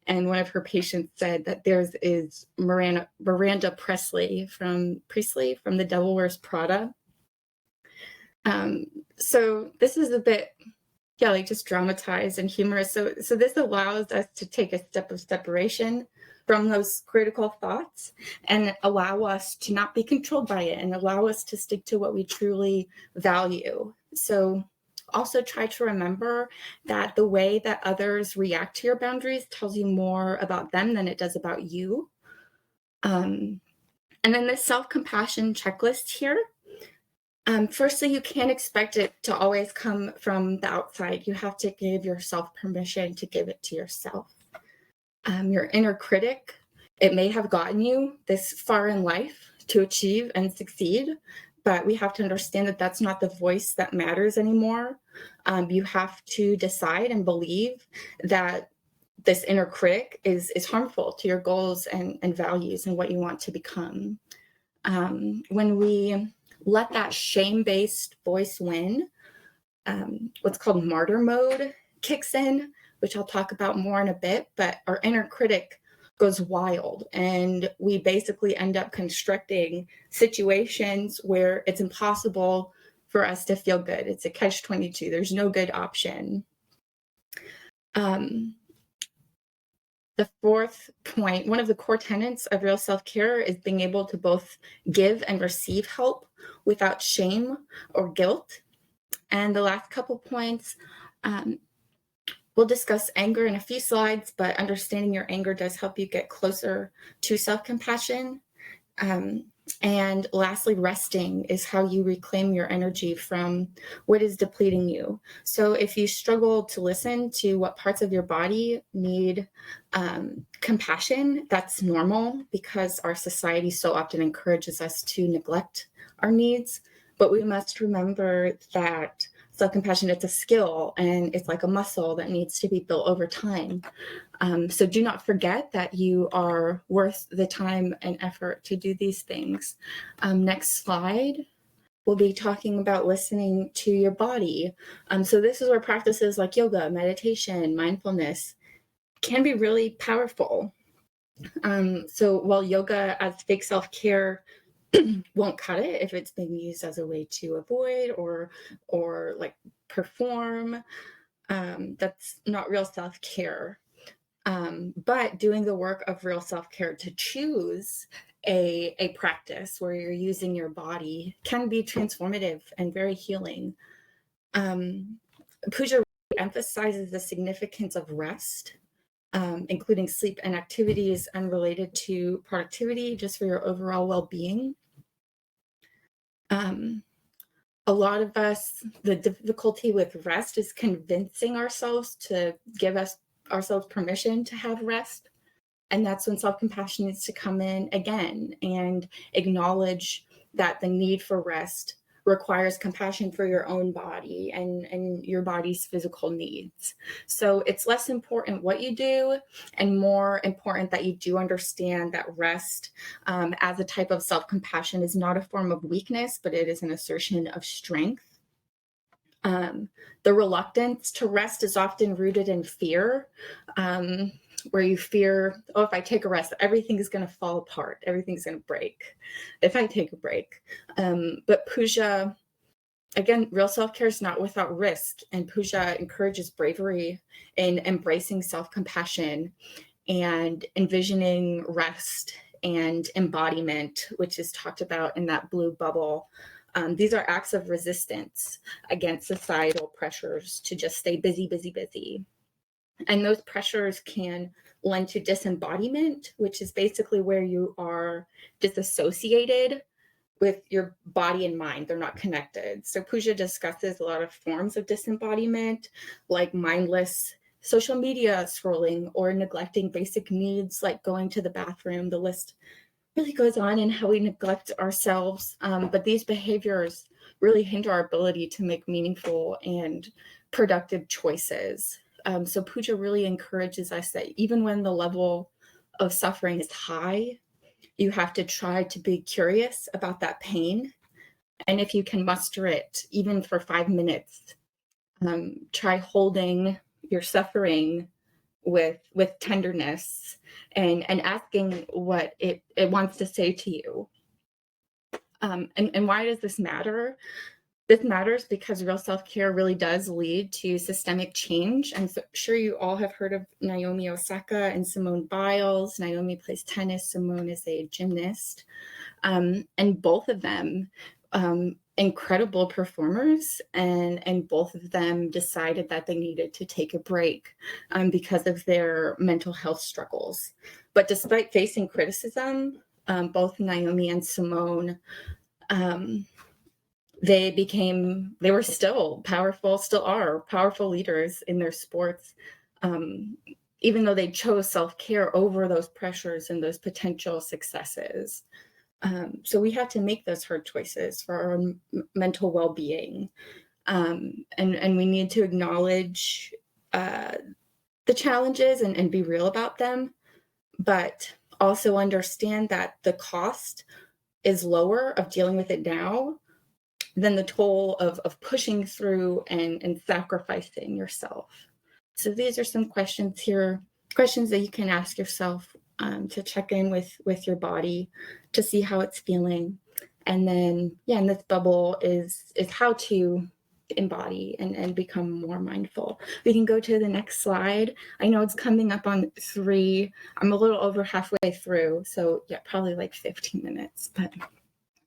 And one of her patients said that theirs is Miranda Priestley from The Devil Wears Prada. So this is a bit, like just dramatized and humorous. So this allows us to take a step of separation from those critical thoughts and allow us to not be controlled by it and allow us to stick to what we truly value. So also try to remember that the way that others react to your boundaries tells you more about them than it does about you. And then the self-compassion checklist here. Firstly, you can't expect it to always come from the outside. You have to give yourself permission to give it to yourself. Your inner critic, it may have gotten you this far in life to achieve and succeed, but we have to understand that that's not the voice that matters anymore. You have to decide and believe that this inner critic is harmful to your goals and values and what you want to become. When we let that shame-based voice win, what's called martyr mode kicks in, which I'll talk about more in a bit, but our inner critic goes wild and we basically end up constructing situations where it's impossible for us to feel good. It's a catch-22. There's no good option. The fourth point, one of the core tenets of real self-care is being able to both give and receive help without shame or guilt. And the last couple points, we'll discuss anger in a few slides, but understanding your anger does help you get closer to self-compassion. And lastly, resting is how you reclaim your energy from what is depleting you. So if you struggle to listen to what parts of your body need compassion, that's normal because our society so often encourages us to neglect our needs. But we must remember that self-compassion, it's a skill and it's like a muscle that needs to be built over time. So do not forget that you are worth the time and effort to do these things. Next slide, we'll be talking about listening to your body. So this is where practices like yoga, meditation, mindfulness can be really powerful. So while yoga as fake self-care won't cut it if it's being used as a way to avoid or like perform, that's not real self-care. But doing the work of real self-care to choose a practice where you're using your body can be transformative and very healing. Pooja emphasizes the significance of rest, including sleep and activities unrelated to productivity, just for your overall well-being. A lot of us, the difficulty with rest is convincing ourselves to give ourselves permission to have rest. And that's when self-compassion needs to come in again and acknowledge that the need for rest requires compassion for your own body and your body's physical needs. So it's less important what you do and more important that you do understand that rest as a type of self-compassion is not a form of weakness, but it is an assertion of strength. The reluctance to rest is often rooted in fear, where you fear, oh, if I take a rest, everything is going to fall apart. Everything's going to break if I take a break. But Pooja, again, real self-care is not without risk. And Pooja encourages bravery in embracing self-compassion and envisioning rest and embodiment, which is talked about in that blue bubble. These are acts of resistance against societal pressures to just stay busy, busy, busy. And those pressures can lend to disembodiment, which is basically where you are disassociated with your body and mind. They're not connected. So Pooja discusses a lot of forms of disembodiment, like mindless social media scrolling or neglecting basic needs like going to the bathroom. The list really goes on in how we neglect ourselves. But these behaviors really hinder our ability to make meaningful and productive choices. So Pooja really encourages us that even when the level of suffering is high, you have to try to be curious about that pain. And if you can muster it, even for 5 minutes, try holding your suffering with tenderness and asking what it wants to say to you. And why does this matter? This matters because real self-care really does lead to systemic change. And so, sure, you all have heard of Naomi Osaka and Simone Biles. Naomi plays tennis, Simone is a gymnast. And both of them incredible performers, and both of them decided that they needed to take a break because of their mental health struggles. But despite facing criticism, both Naomi and Simone, they were still are powerful leaders in their sports, even though they chose self-care over those pressures and those potential successes. So we have to make those hard choices for our mental well-being. And we need to acknowledge the challenges and be real about them, but also understand that the cost is lower of dealing with it now than the toll of pushing through and sacrificing yourself. So these are some questions that you can ask yourself to check in with your body, to see how it's feeling. And then, in this bubble is how to embody and become more mindful. We can go to the next slide. I know it's coming up on 3. I'm a little over halfway through, so probably like 15 minutes, but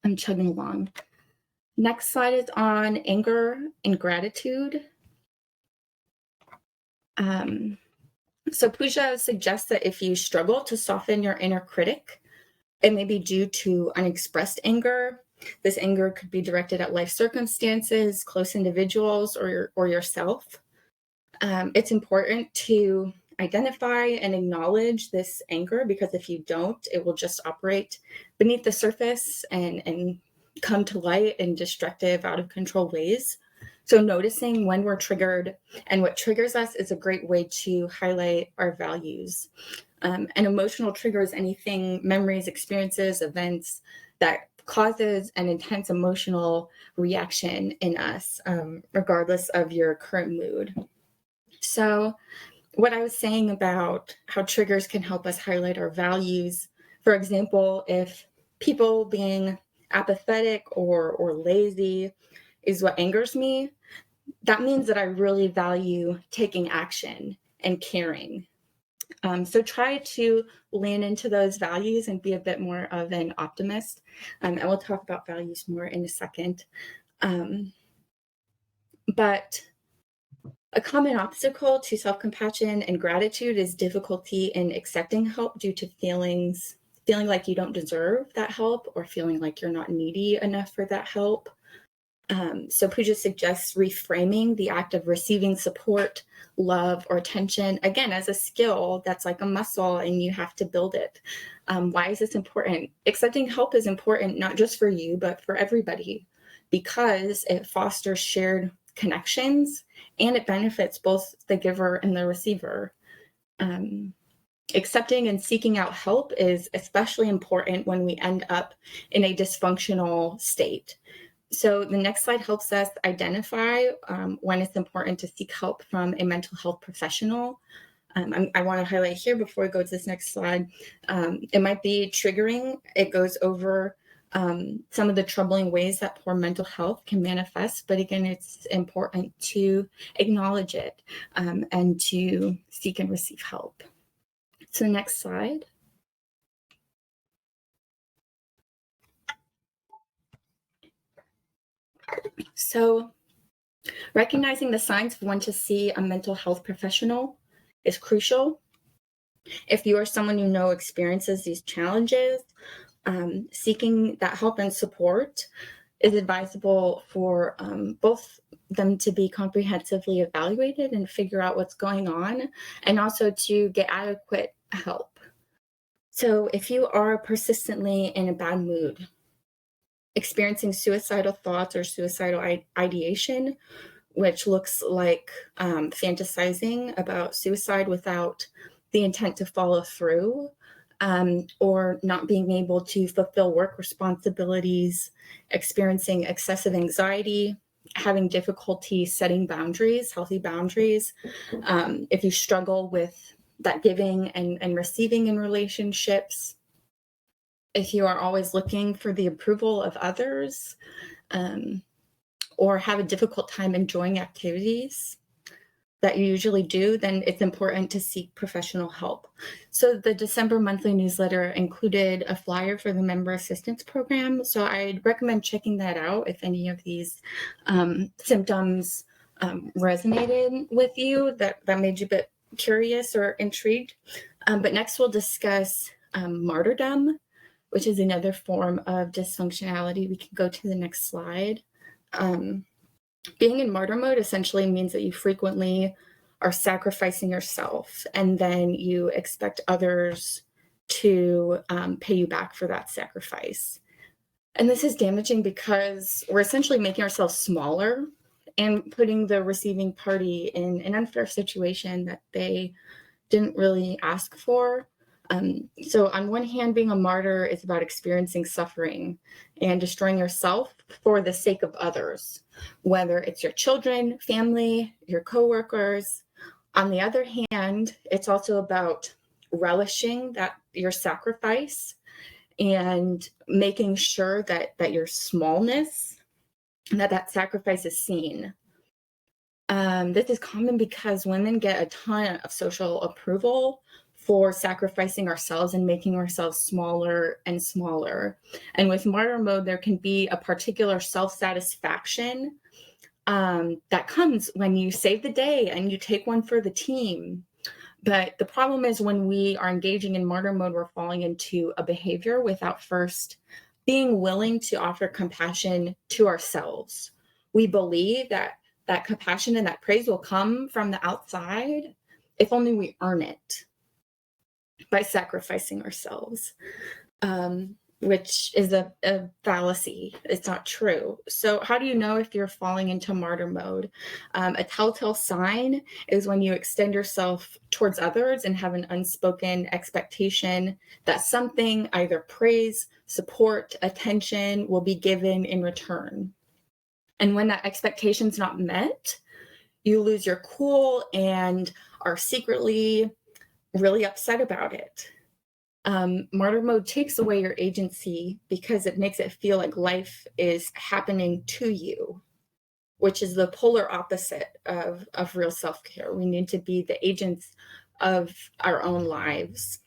I'm chugging along. Next slide is on anger and gratitude. So Pooja suggests that if you struggle to soften your inner critic, it may be due to unexpressed anger. This anger could be directed at life circumstances, close individuals, or yourself. It's important to identify and acknowledge this anger, because if you don't, it will just operate beneath the surface and come to light in destructive, out of control ways. So noticing when we're triggered and what triggers us is a great way to highlight our values. An emotional trigger is anything, memories, experiences, events that causes an intense emotional reaction in us, regardless of your current mood. So what I was saying about how triggers can help us highlight our values, for example, if people being apathetic or lazy is what angers me, that means that I really value taking action and caring. So try to lean into those values and be a bit more of an optimist. And we'll talk about values more in a second. But a common obstacle to self-compassion and gratitude is difficulty in accepting help due to feeling like you don't deserve that help, or feeling like you're not needy enough for that help. So Pooja suggests reframing the act of receiving support, love, or attention, again, as a skill that's like a muscle and you have to build it. Why is this important? Accepting help is important, not just for you, but for everybody, because it fosters shared connections and it benefits both the giver and the receiver. Accepting and seeking out help is especially important when we end up in a dysfunctional state. So the next slide helps us identify when it's important to seek help from a mental health professional. I want to highlight here before we go to this next slide. It might be triggering. It goes over some of the troubling ways that poor mental health can manifest. But again, it's important to acknowledge it and to seek and receive help. So next slide. So recognizing the signs of when to see a mental health professional is crucial. If you or someone you know experiences these challenges, seeking that help and support is advisable for both them to be comprehensively evaluated and figure out what's going on, and also to get adequate help. So if you are persistently in a bad mood, experiencing suicidal thoughts or suicidal ideation, which looks like fantasizing about suicide without the intent to follow through, or not being able to fulfill work responsibilities, experiencing excessive anxiety, having difficulty setting boundaries, healthy boundaries, if you struggle with that giving and receiving in relationships, if you are always looking for the approval of others, or have a difficult time enjoying activities, that you usually do, then it's important to seek professional help. So the December monthly newsletter included a flyer for the member assistance program. So I'd recommend checking that out if any of these symptoms resonated with you, that made you a bit curious or intrigued. But next we'll discuss martyrdom, which is another form of dysfunctionality. We can go to the next slide. Being in martyr mode essentially means that you frequently are sacrificing yourself, and then you expect others to pay you back for that sacrifice. And this is damaging because we're essentially making ourselves smaller and putting the receiving party in an unfair situation that they didn't really ask for. So on one hand, being a martyr is about experiencing suffering and destroying yourself for the sake of others, whether it's your children, family, your coworkers. On the other hand, it's also about relishing that your sacrifice and making sure that your smallness, that sacrifice is seen. This is common because women get a ton of social approval for sacrificing ourselves and making ourselves smaller and smaller. And with martyr mode, there can be a particular self-satisfaction that comes when you save the day and you take one for the team. But the problem is when we are engaging in martyr mode, we're falling into a behavior without first being willing to offer compassion to ourselves. We believe that compassion and that praise will come from the outside if only we earn it by sacrificing ourselves, which is a fallacy. It's not true. So how do you know if you're falling into martyr mode? A telltale sign is when you extend yourself towards others and have an unspoken expectation that something, either praise, support, attention, will be given in return. And when that expectation's not met, you lose your cool and are secretly really upset about it. Martyr mode takes away your agency because it makes it feel like life is happening to you, which is the polar opposite of real self-care. We need to be the agents of our own lives.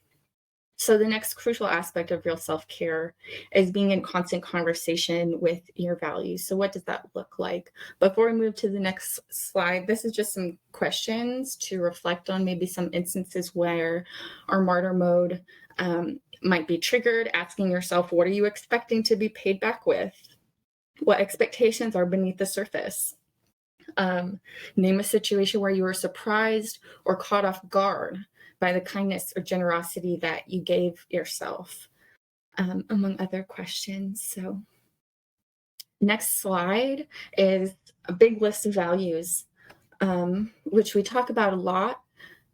So the next crucial aspect of real self-care is being in constant conversation with your values. So what does that look like? Before we move to the next slide, this is just some questions to reflect on, maybe some instances where our martyr mode might be triggered. Asking yourself, what are you expecting to be paid back with? What expectations are beneath the surface? Name a situation where you were surprised or caught off guard by the kindness or generosity that you gave yourself, among other questions. So next slide is a big list of values, which we talk about a lot,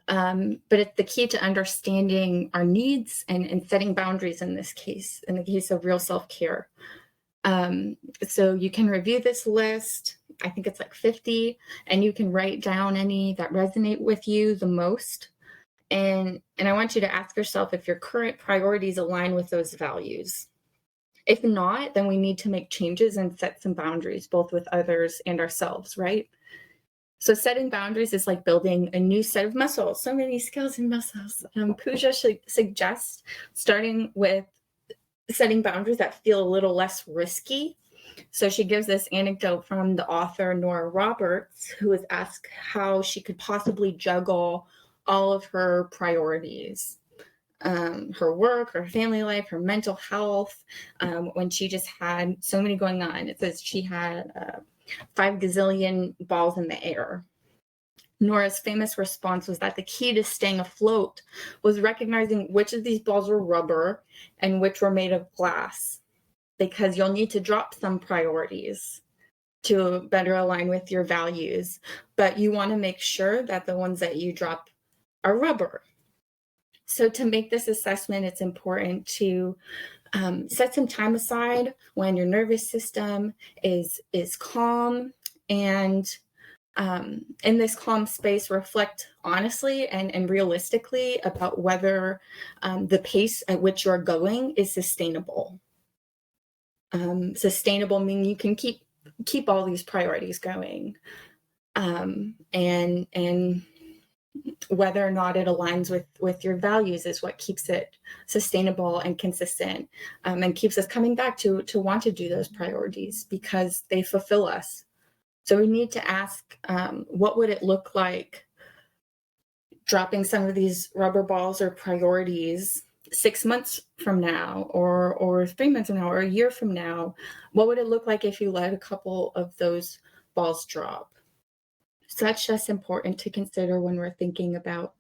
but it's the key to understanding our needs and setting boundaries in this case, in the case of real self-care. So you can review this list. I think it's like 50, and you can write down any that resonate with you the most. And I want you to ask yourself if your current priorities align with those values. If not, then we need to make changes and set some boundaries, both with others and ourselves, right? So setting boundaries is like building a new set of muscles, so many skills and muscles. Pooja suggests starting with setting boundaries that feel a little less risky. So she gives this anecdote from the author Nora Roberts, who was asked how she could possibly juggle all of her priorities, her work, her family life, her mental health, when she just had so many going on. It says she had 5 gazillion balls in the air. Nora's famous response was that the key to staying afloat was recognizing which of these balls were rubber and which were made of glass, because you'll need to drop some priorities to better align with your values, but you want to make sure that the ones that you drop are rubber. So to make this assessment, it's important to set some time aside when your nervous system is calm, and in this calm space, reflect honestly and realistically about whether the pace at which you're going is sustainable. Sustainable meaning you can keep all these priorities going. and whether or not it aligns with your values is what keeps it sustainable and consistent, and keeps us coming back to want to do those priorities because they fulfill us. So we need to ask, what would it look like dropping some of these rubber balls or priorities 6 months from now, or 3 months from now, or a year from now? What would it look like if you let a couple of those balls drop? So that's just important to consider when we're thinking about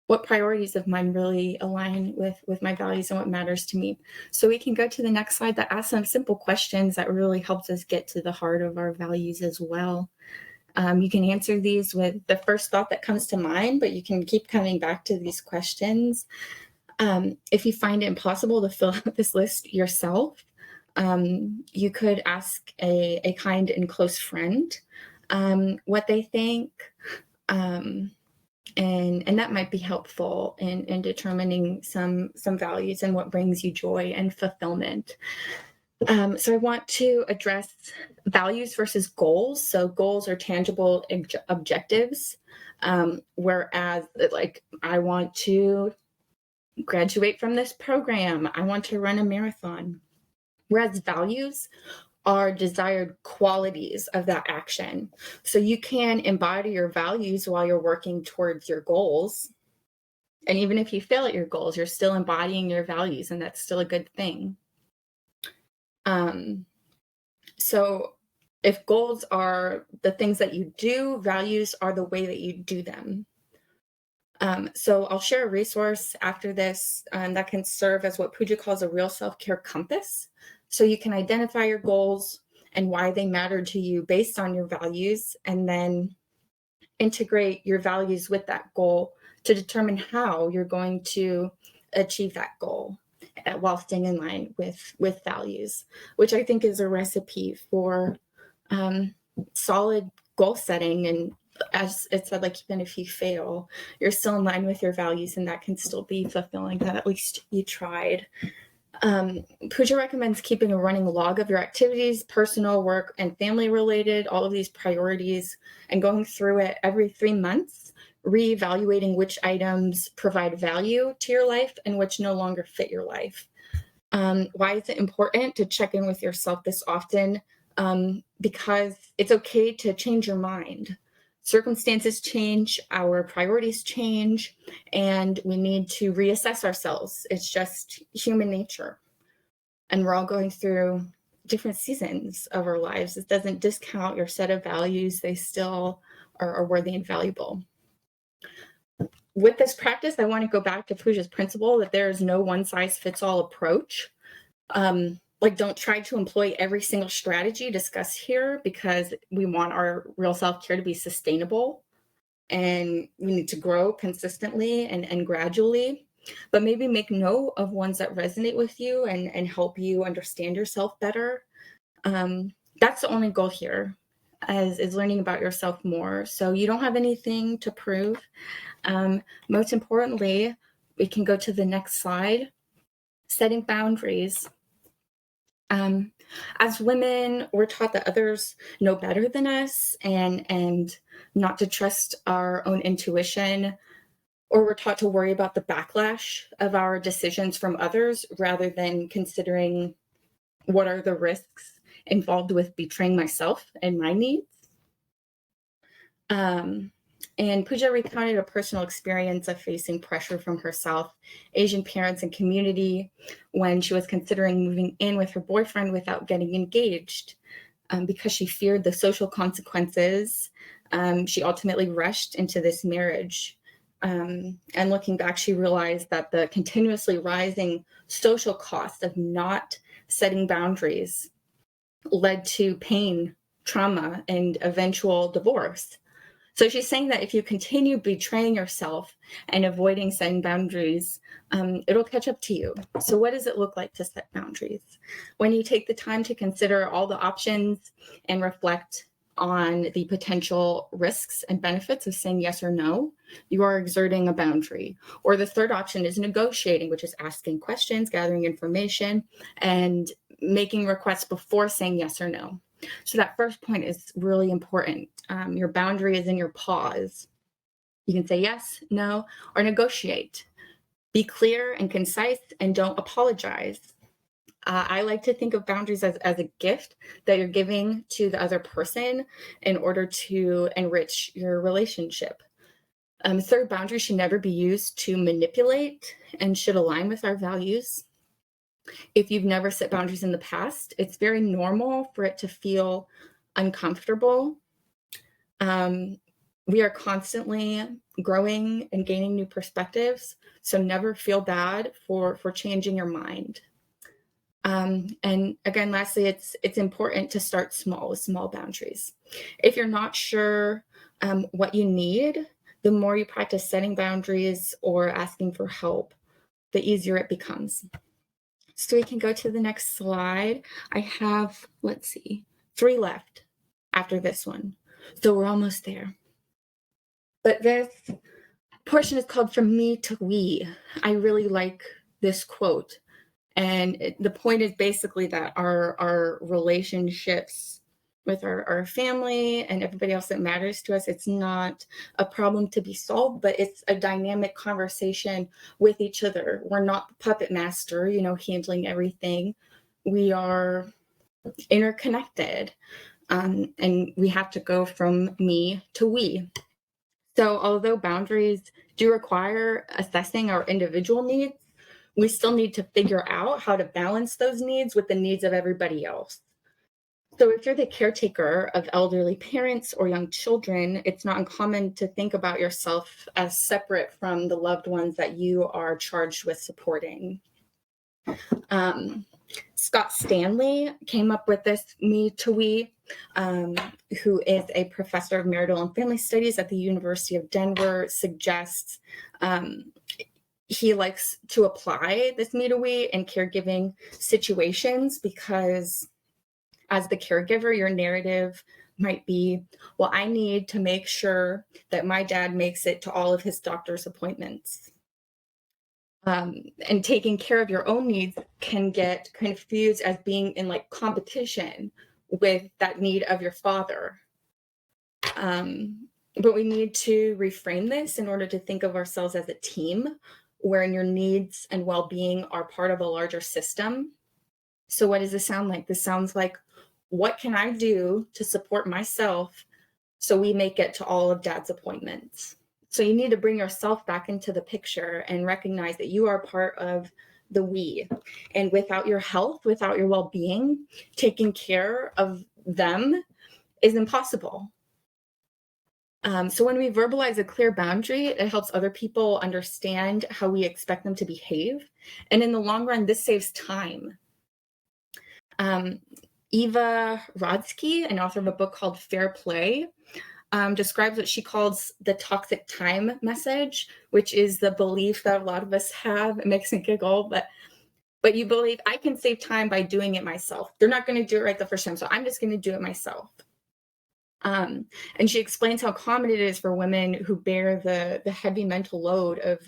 what priorities of mine really align with my values and what matters to me. So we can go to the next slide that asks some simple questions that really helps us get to the heart of our values as well. You can answer these with the first thought that comes to mind, but you can keep coming back to these questions. If you find it impossible to fill out this list yourself, you could ask a kind and close friend what they think, and that might be helpful in determining some values and what brings you joy and fulfillment. So I want to address values versus goals. So goals are tangible objectives, whereas like I want to graduate from this program, I want to run a marathon. Whereas values are desired qualities of that action. So you can embody your values while you're working towards your goals. And even if you fail at your goals, you're still embodying your values, and that's still a good thing. So if goals are the things that you do, values are the way that you do them. So I'll share a resource after this that can serve as what Pooja calls a real self-care compass. So you can identify your goals and why they matter to you based on your values, and then integrate your values with that goal to determine how you're going to achieve that goal while staying in line with values, which I think is a recipe for solid goal setting. And as it said, like even if you fail, you're still in line with your values, and that can still be fulfilling that at least you tried. Pooja recommends keeping a running log of your activities, personal, work, and family related, all of these priorities, and going through it every 3 months, reevaluating which items provide value to your life and which no longer fit your life. Why is it important to check in with yourself this often? Because it's okay to change your mind. Circumstances change, our priorities change, and we need to reassess ourselves. It's just human nature. And we're all going through different seasons of our lives. It doesn't discount your set of values. They still are worthy and valuable. With this practice, I want to go back to Pooja's principle that there is no one-size-fits-all approach. Like, don't try to employ every single strategy discussed here, because we want our real self-care to be sustainable, and we need to grow consistently and gradually. But maybe make note of ones that resonate with you and help you understand yourself better. That's the only goal here, is learning about yourself more. So you don't have anything to prove. Most importantly, we can go to the next slide. Setting boundaries. As women, we're taught that others know better than us, and not to trust our own intuition, or we're taught to worry about the backlash of our decisions from others rather than considering what are the risks involved with betraying myself and my needs. And Pooja recounted a personal experience of facing pressure from herself, Asian parents, and community when she was considering moving in with her boyfriend without getting engaged. Because she feared the social consequences, she ultimately rushed into this marriage. And looking back, she realized that the continuously rising social cost of not setting boundaries led to pain, trauma, and eventual divorce. So she's saying that if you continue betraying yourself and avoiding setting boundaries, it'll catch up to you. So what does it look like to set boundaries? When you take the time to consider all the options and reflect on the potential risks and benefits of saying yes or no, you are exerting a boundary. Or the third option is negotiating, which is asking questions, gathering information, and making requests before saying yes or no. So that first point is really important. Your boundary is in your pause. You can say yes, no, or negotiate. Be clear and concise and don't apologize. I like to think of boundaries as a gift that you're giving to the other person in order to enrich your relationship. Third, boundaries should never be used to manipulate and should align with our values. If you've never set boundaries in the past, it's very normal for it to feel uncomfortable. We are constantly growing and gaining new perspectives, so never feel bad for changing your mind. And again, lastly, it's important to start small with small boundaries. If you're not sure what you need, the more you practice setting boundaries or asking for help, the easier it becomes. So we can go to the next slide. I have, 3 left after this one. So we're almost there. But this portion is called From Me to We. I really like this quote. And the point is basically that our relationships with our family and everybody else that matters to us, it's not a problem to be solved, but it's a dynamic conversation with each other. We're not the puppet master, handling everything. We are interconnected, and we have to go from me to we. So although boundaries do require assessing our individual needs, we still need to figure out how to balance those needs with the needs of everybody else. So if you're the caretaker of elderly parents or young children, it's not uncommon to think about yourself as separate from the loved ones that you are charged with supporting. Scott Stanley came up with this Me to We, who is a professor of marital and family studies at the University of Denver, suggests he likes to apply this Me to We in caregiving situations because as the caregiver, your narrative might be, well, I need to make sure that my dad makes it to all of his doctor's appointments. And taking care of your own needs can get confused as being in competition with that need of your father. But we need to reframe this in order to think of ourselves as a team wherein your needs and well-being are part of a larger system. So what does this sound like? This sounds like, what can I do to support myself so we make it to all of dad's appointments? So you need to bring yourself back into the picture and recognize that you are part of the we. And without your health, without your well-being, taking care of them is impossible. So when we verbalize a clear boundary, it helps other people understand how we expect them to behave. And in the long run, this saves time. Eva Rodsky, an author of a book called Fair Play, describes what she calls the toxic time message, which is the belief that a lot of us have. It makes me giggle, but you believe I can save time by doing it myself. They're not going to do it right the first time, so I'm just going to do it myself. And she explains how common it is for women who bear the heavy mental load of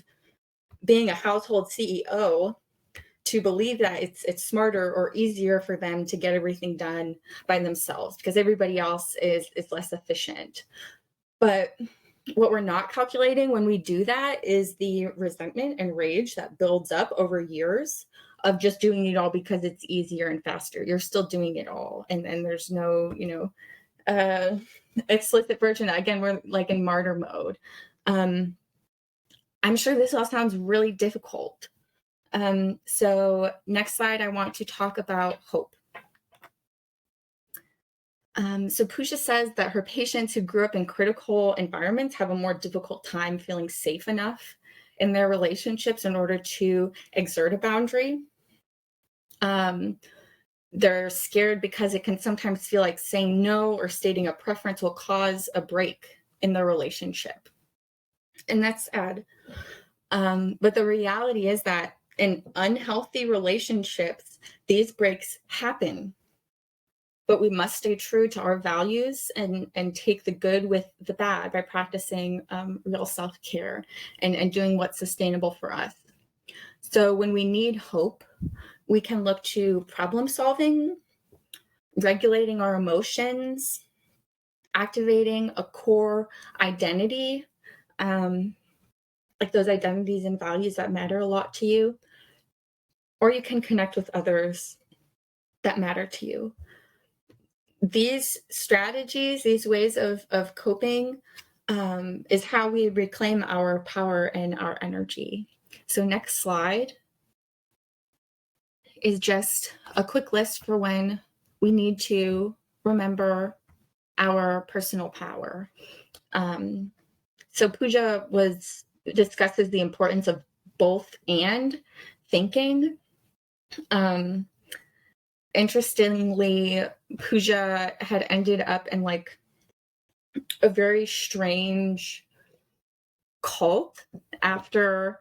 being a household CEO to believe that it's smarter or easier for them to get everything done by themselves because everybody else is less efficient. But what we're not calculating when we do that is the resentment and rage that builds up over years of just doing it all because it's easier and faster. You're still doing it all. And then there's no, explicit version. Again, we're like in martyr mode. I'm sure this all sounds really difficult. So next slide, I want to talk about hope. So Pusha says that her patients who grew up in critical environments have a more difficult time feeling safe enough in their relationships in order to exert a boundary. They're scared because it can sometimes feel like saying no or stating a preference will cause a break in the relationship. And that's sad. But the reality is that in unhealthy relationships, these breaks happen. But we must stay true to our values and take the good with the bad by practicing real self-care and doing what's sustainable for us. So when we need hope, we can look to problem solving, regulating our emotions, activating a core identity, like those identities and values that matter a lot to you, or you can connect with others that matter to you. These strategies, these ways of coping, is how we reclaim our power and our energy. So next slide is just a quick list for when we need to remember our personal power. So Pooja discusses the importance of both and thinking. Interestingly, Pooja had ended up in like a very strange cult after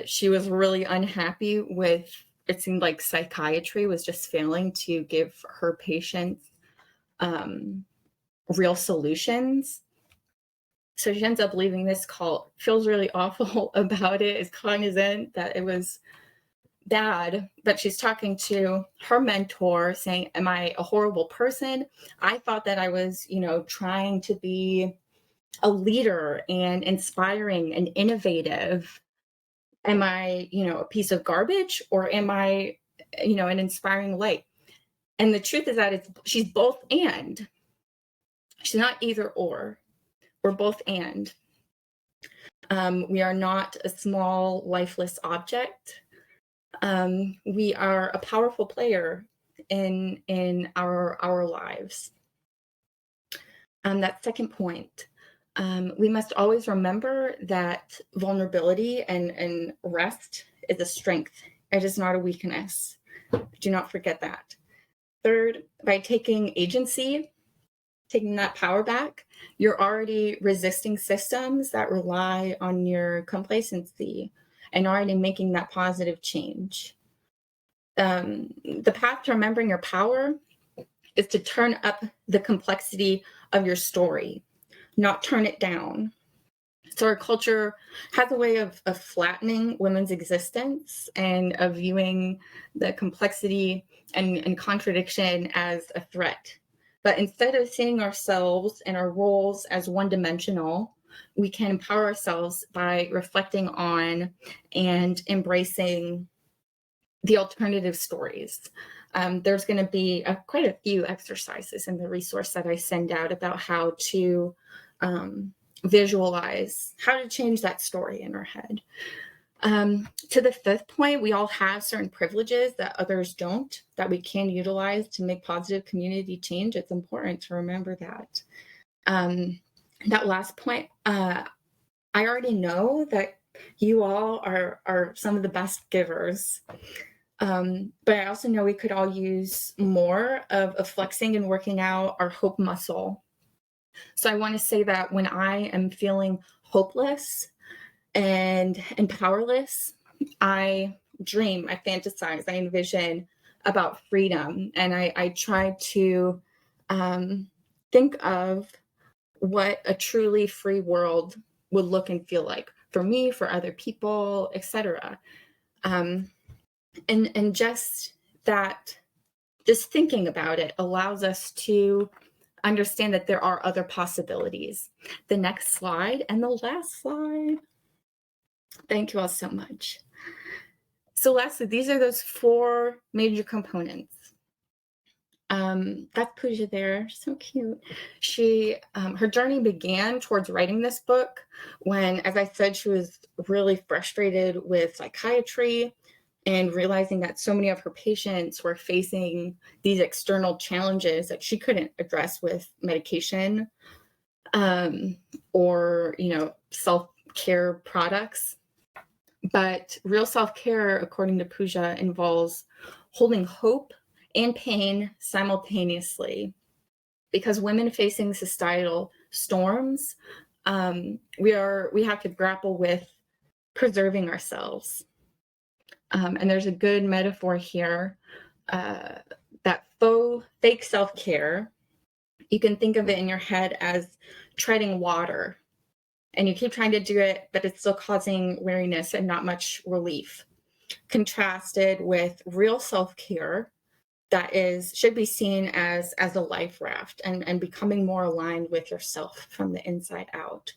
she was really unhappy with, it seemed like psychiatry was just failing to give her patients real solutions. So she ends up leaving this cult, feels really awful about it, is cognizant that it was bad, but she's talking to her mentor saying, am I a horrible person? I thought that I was, trying to be a leader and inspiring and innovative. Am I, a piece of garbage, or am I, an inspiring light? And the truth is that she's both and. She's not either or. We're both and. We are not a small, lifeless object. We are a powerful player in our lives. That second point, we must always remember that vulnerability and rest is a strength. It is not a weakness. Do not forget that. Third, by taking agency, taking that power back, you're already resisting systems that rely on your complacency and already making that positive change. The path to remembering your power is to turn up the complexity of your story, not turn it down. So our culture has a way of flattening women's existence and of viewing the complexity and contradiction as a threat. But instead of seeing ourselves and our roles as one-dimensional, we can empower ourselves by reflecting on and embracing the alternative stories. There's going to be quite a few exercises in the resource that I send out about how to visualize, how to change that story in our head. To the fifth point, we all have certain privileges that others don't, that we can utilize to make positive community change. It's important to remember that. That last point, I already know that you all are some of the best givers. But I also know we could all use more of flexing and working out our hope muscle. So I want to say that when I am feeling hopeless and powerless, I dream, I fantasize, I envision about freedom. And I try to think of what a truly free world would look and feel like for me, for other people, etc. And just that, just thinking about it allows us to understand that there are other possibilities. The next slide and the last slide. Thank you all so much. So lastly, these are those 4 major components. That's Pooja there, so cute. She, her journey began towards writing this book when, as I said, she was really frustrated with psychiatry and realizing that so many of her patients were facing these external challenges that she couldn't address with medication or, self-care products. But real self-care, according to Pooja, involves holding hope and pain simultaneously. Because women facing societal storms, we have to grapple with preserving ourselves. And there's a good metaphor here that fake self-care, you can think of it in your head as treading water. And you keep trying to do it, but it's still causing weariness and not much relief. Contrasted with real self-care, that should be seen as a life raft and becoming more aligned with yourself from the inside out.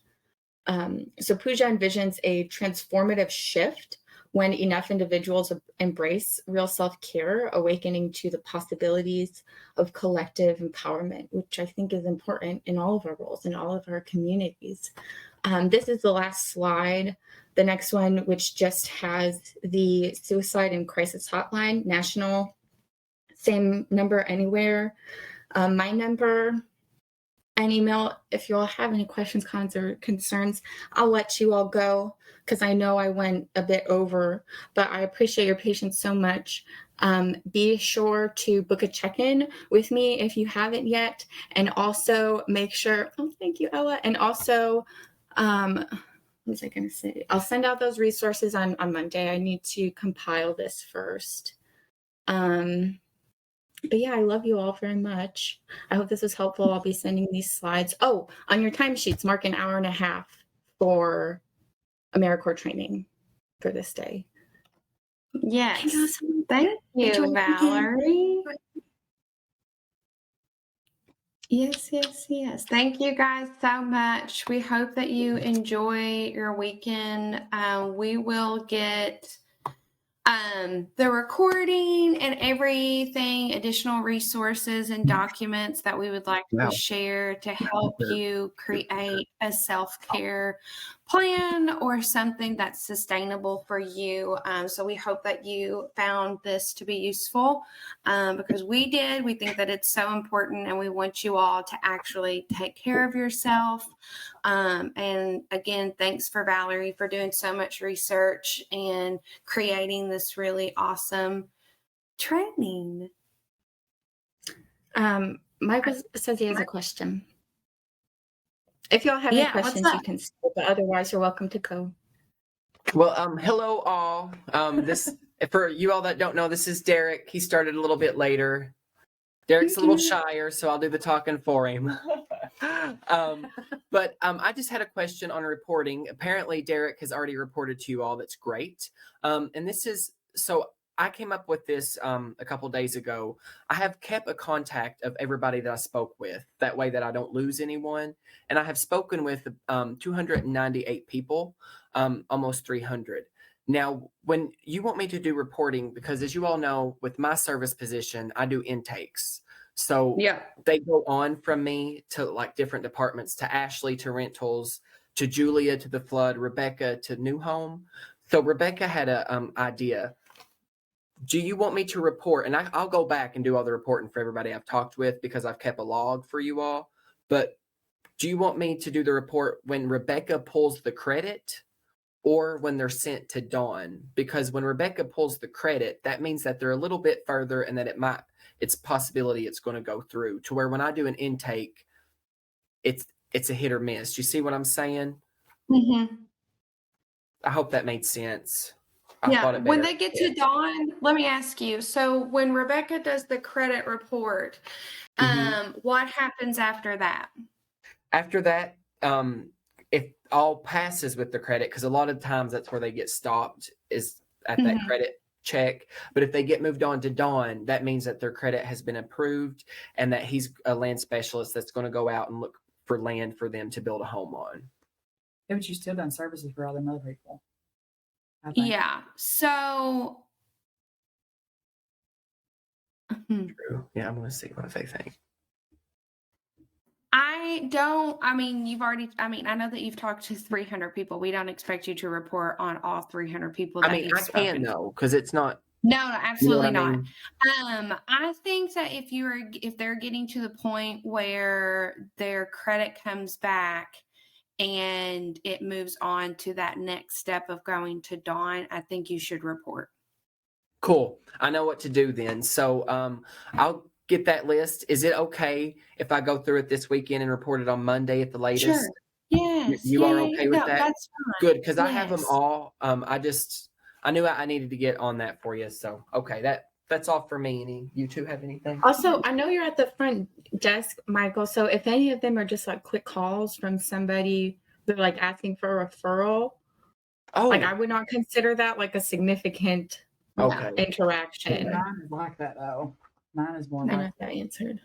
So Puja envisions a transformative shift when enough individuals embrace real self-care, awakening to the possibilities of collective empowerment, which I think is important in all of our roles, in all of our communities. This is the last slide. The next one, which just has the suicide and crisis hotline, national, same number anywhere. My number and email if you all have any questions, comments, or concerns. I'll let you all go because I know I went a bit over, but I appreciate your patience so much. Be sure to book a check-in with me if you haven't yet, and also make sure, oh, thank you, Ella. And also, what was I going to say? I'll send out those resources on Monday. I need to compile this first. But yeah, I love you all very much. I hope this was helpful. I'll be sending these slides. Oh, on your timesheets, mark an hour and a half for AmeriCorps training for this day. Yes. Thank you, Valerie. Yes. Thank you guys so much. We hope that you enjoy your weekend. We will get the recording and everything, additional resources and documents that we would like to share to help you create a self-care plan or something that's sustainable for you. So we hope that you found this to be useful because we did. We think that it's so important and we want you all to actually take care of yourself. And again, thanks for Valerie for doing so much research and creating this really awesome training. Michael says he has a question. If y'all have any questions, you can say, but otherwise you're welcome to go. Well, hello all. This for you all that don't know, this is Derek. He started a little bit later. Derek's a little shyer, so I'll do the talking for him. But I just had a question on reporting. Apparently, Derek has already reported to you all. That's great. And this is, so I came up with this a couple days ago. I have kept a contact of everybody that I spoke with. That way that I don't lose anyone. And I have spoken with 298 people, almost 300. Now, when you want me to do reporting, because as you all know, with my service position, I do intakes. So they go on from me to like different departments, to Ashley, to rentals, to Julia, to the flood, Rebecca, to new home. So Rebecca had a idea. Do you want me to report? And I'll go back and do all the reporting for everybody I've talked with because I've kept a log for you all. But do you want me to do the report when Rebecca pulls the credit or when they're sent to Dawn? Because when Rebecca pulls the credit, that means that they're a little bit further and that it's possibility it's going to go through, to where when I do an intake, it's a hit or miss. You see what I'm saying? Mm-hmm. I hope that made sense. When they get to Dawn, let me ask you. So when Rebecca does the credit report, what happens after that? After that, if all passes with the credit, because a lot of times that's where they get stopped is at that credit check. But if they get moved on to Dawn, that means that their credit has been approved and that he's a land specialist that's going to go out and look for land for them to build a home on. Yeah, but you've still done services for all them other people. Yeah. So. True. Yeah, I'm going to see what they think. I know that you've talked to 300 people. We don't expect you to report on all 300 people. I can't know because it's not. No, absolutely you know what not. I mean? I think that if they're getting to the point where their credit comes back and it moves on to that next step of going to Dawn, I think you should report. Cool. I know what to do then. So I'll get that list. Is it okay if I go through it this weekend and report it on Monday at the latest? Sure. Yes. You are okay with that? That's fine. Good, because I have them all. I knew I needed to get on that for you. So okay, that's all for me. You two have anything? Also, I know you're at the front desk, Michael. So if any of them are just like quick calls from somebody, they're like asking for a referral. Oh, like I would not consider that like a significant interaction. Mine is like that though. Mine is more I know like if that answered.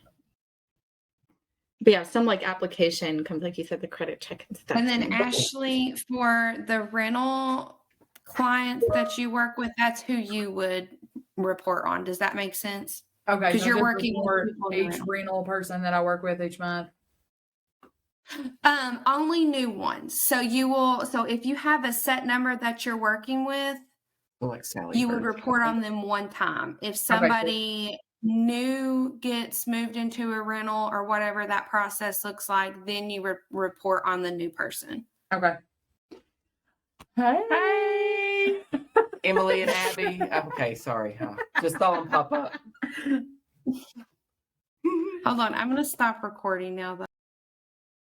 But yeah, some like application comes, like you said, the credit check and stuff. And then in. Ashley, for the rental clients that you work with, that's who you would report on. Does that make sense? okay, 'Cause so you're just working with report people in the each rental. rental person that I work with each month. Only new ones. So if you have a set number that you're working with, Like Sally. you would Bird. report on them one time. If cool. somebody new gets moved into a rental or whatever that process looks like, then you report on the new person. Okay. Hey, Emily and Abby. Okay, sorry. Just saw them pop up. Hold on, I'm going to stop recording now.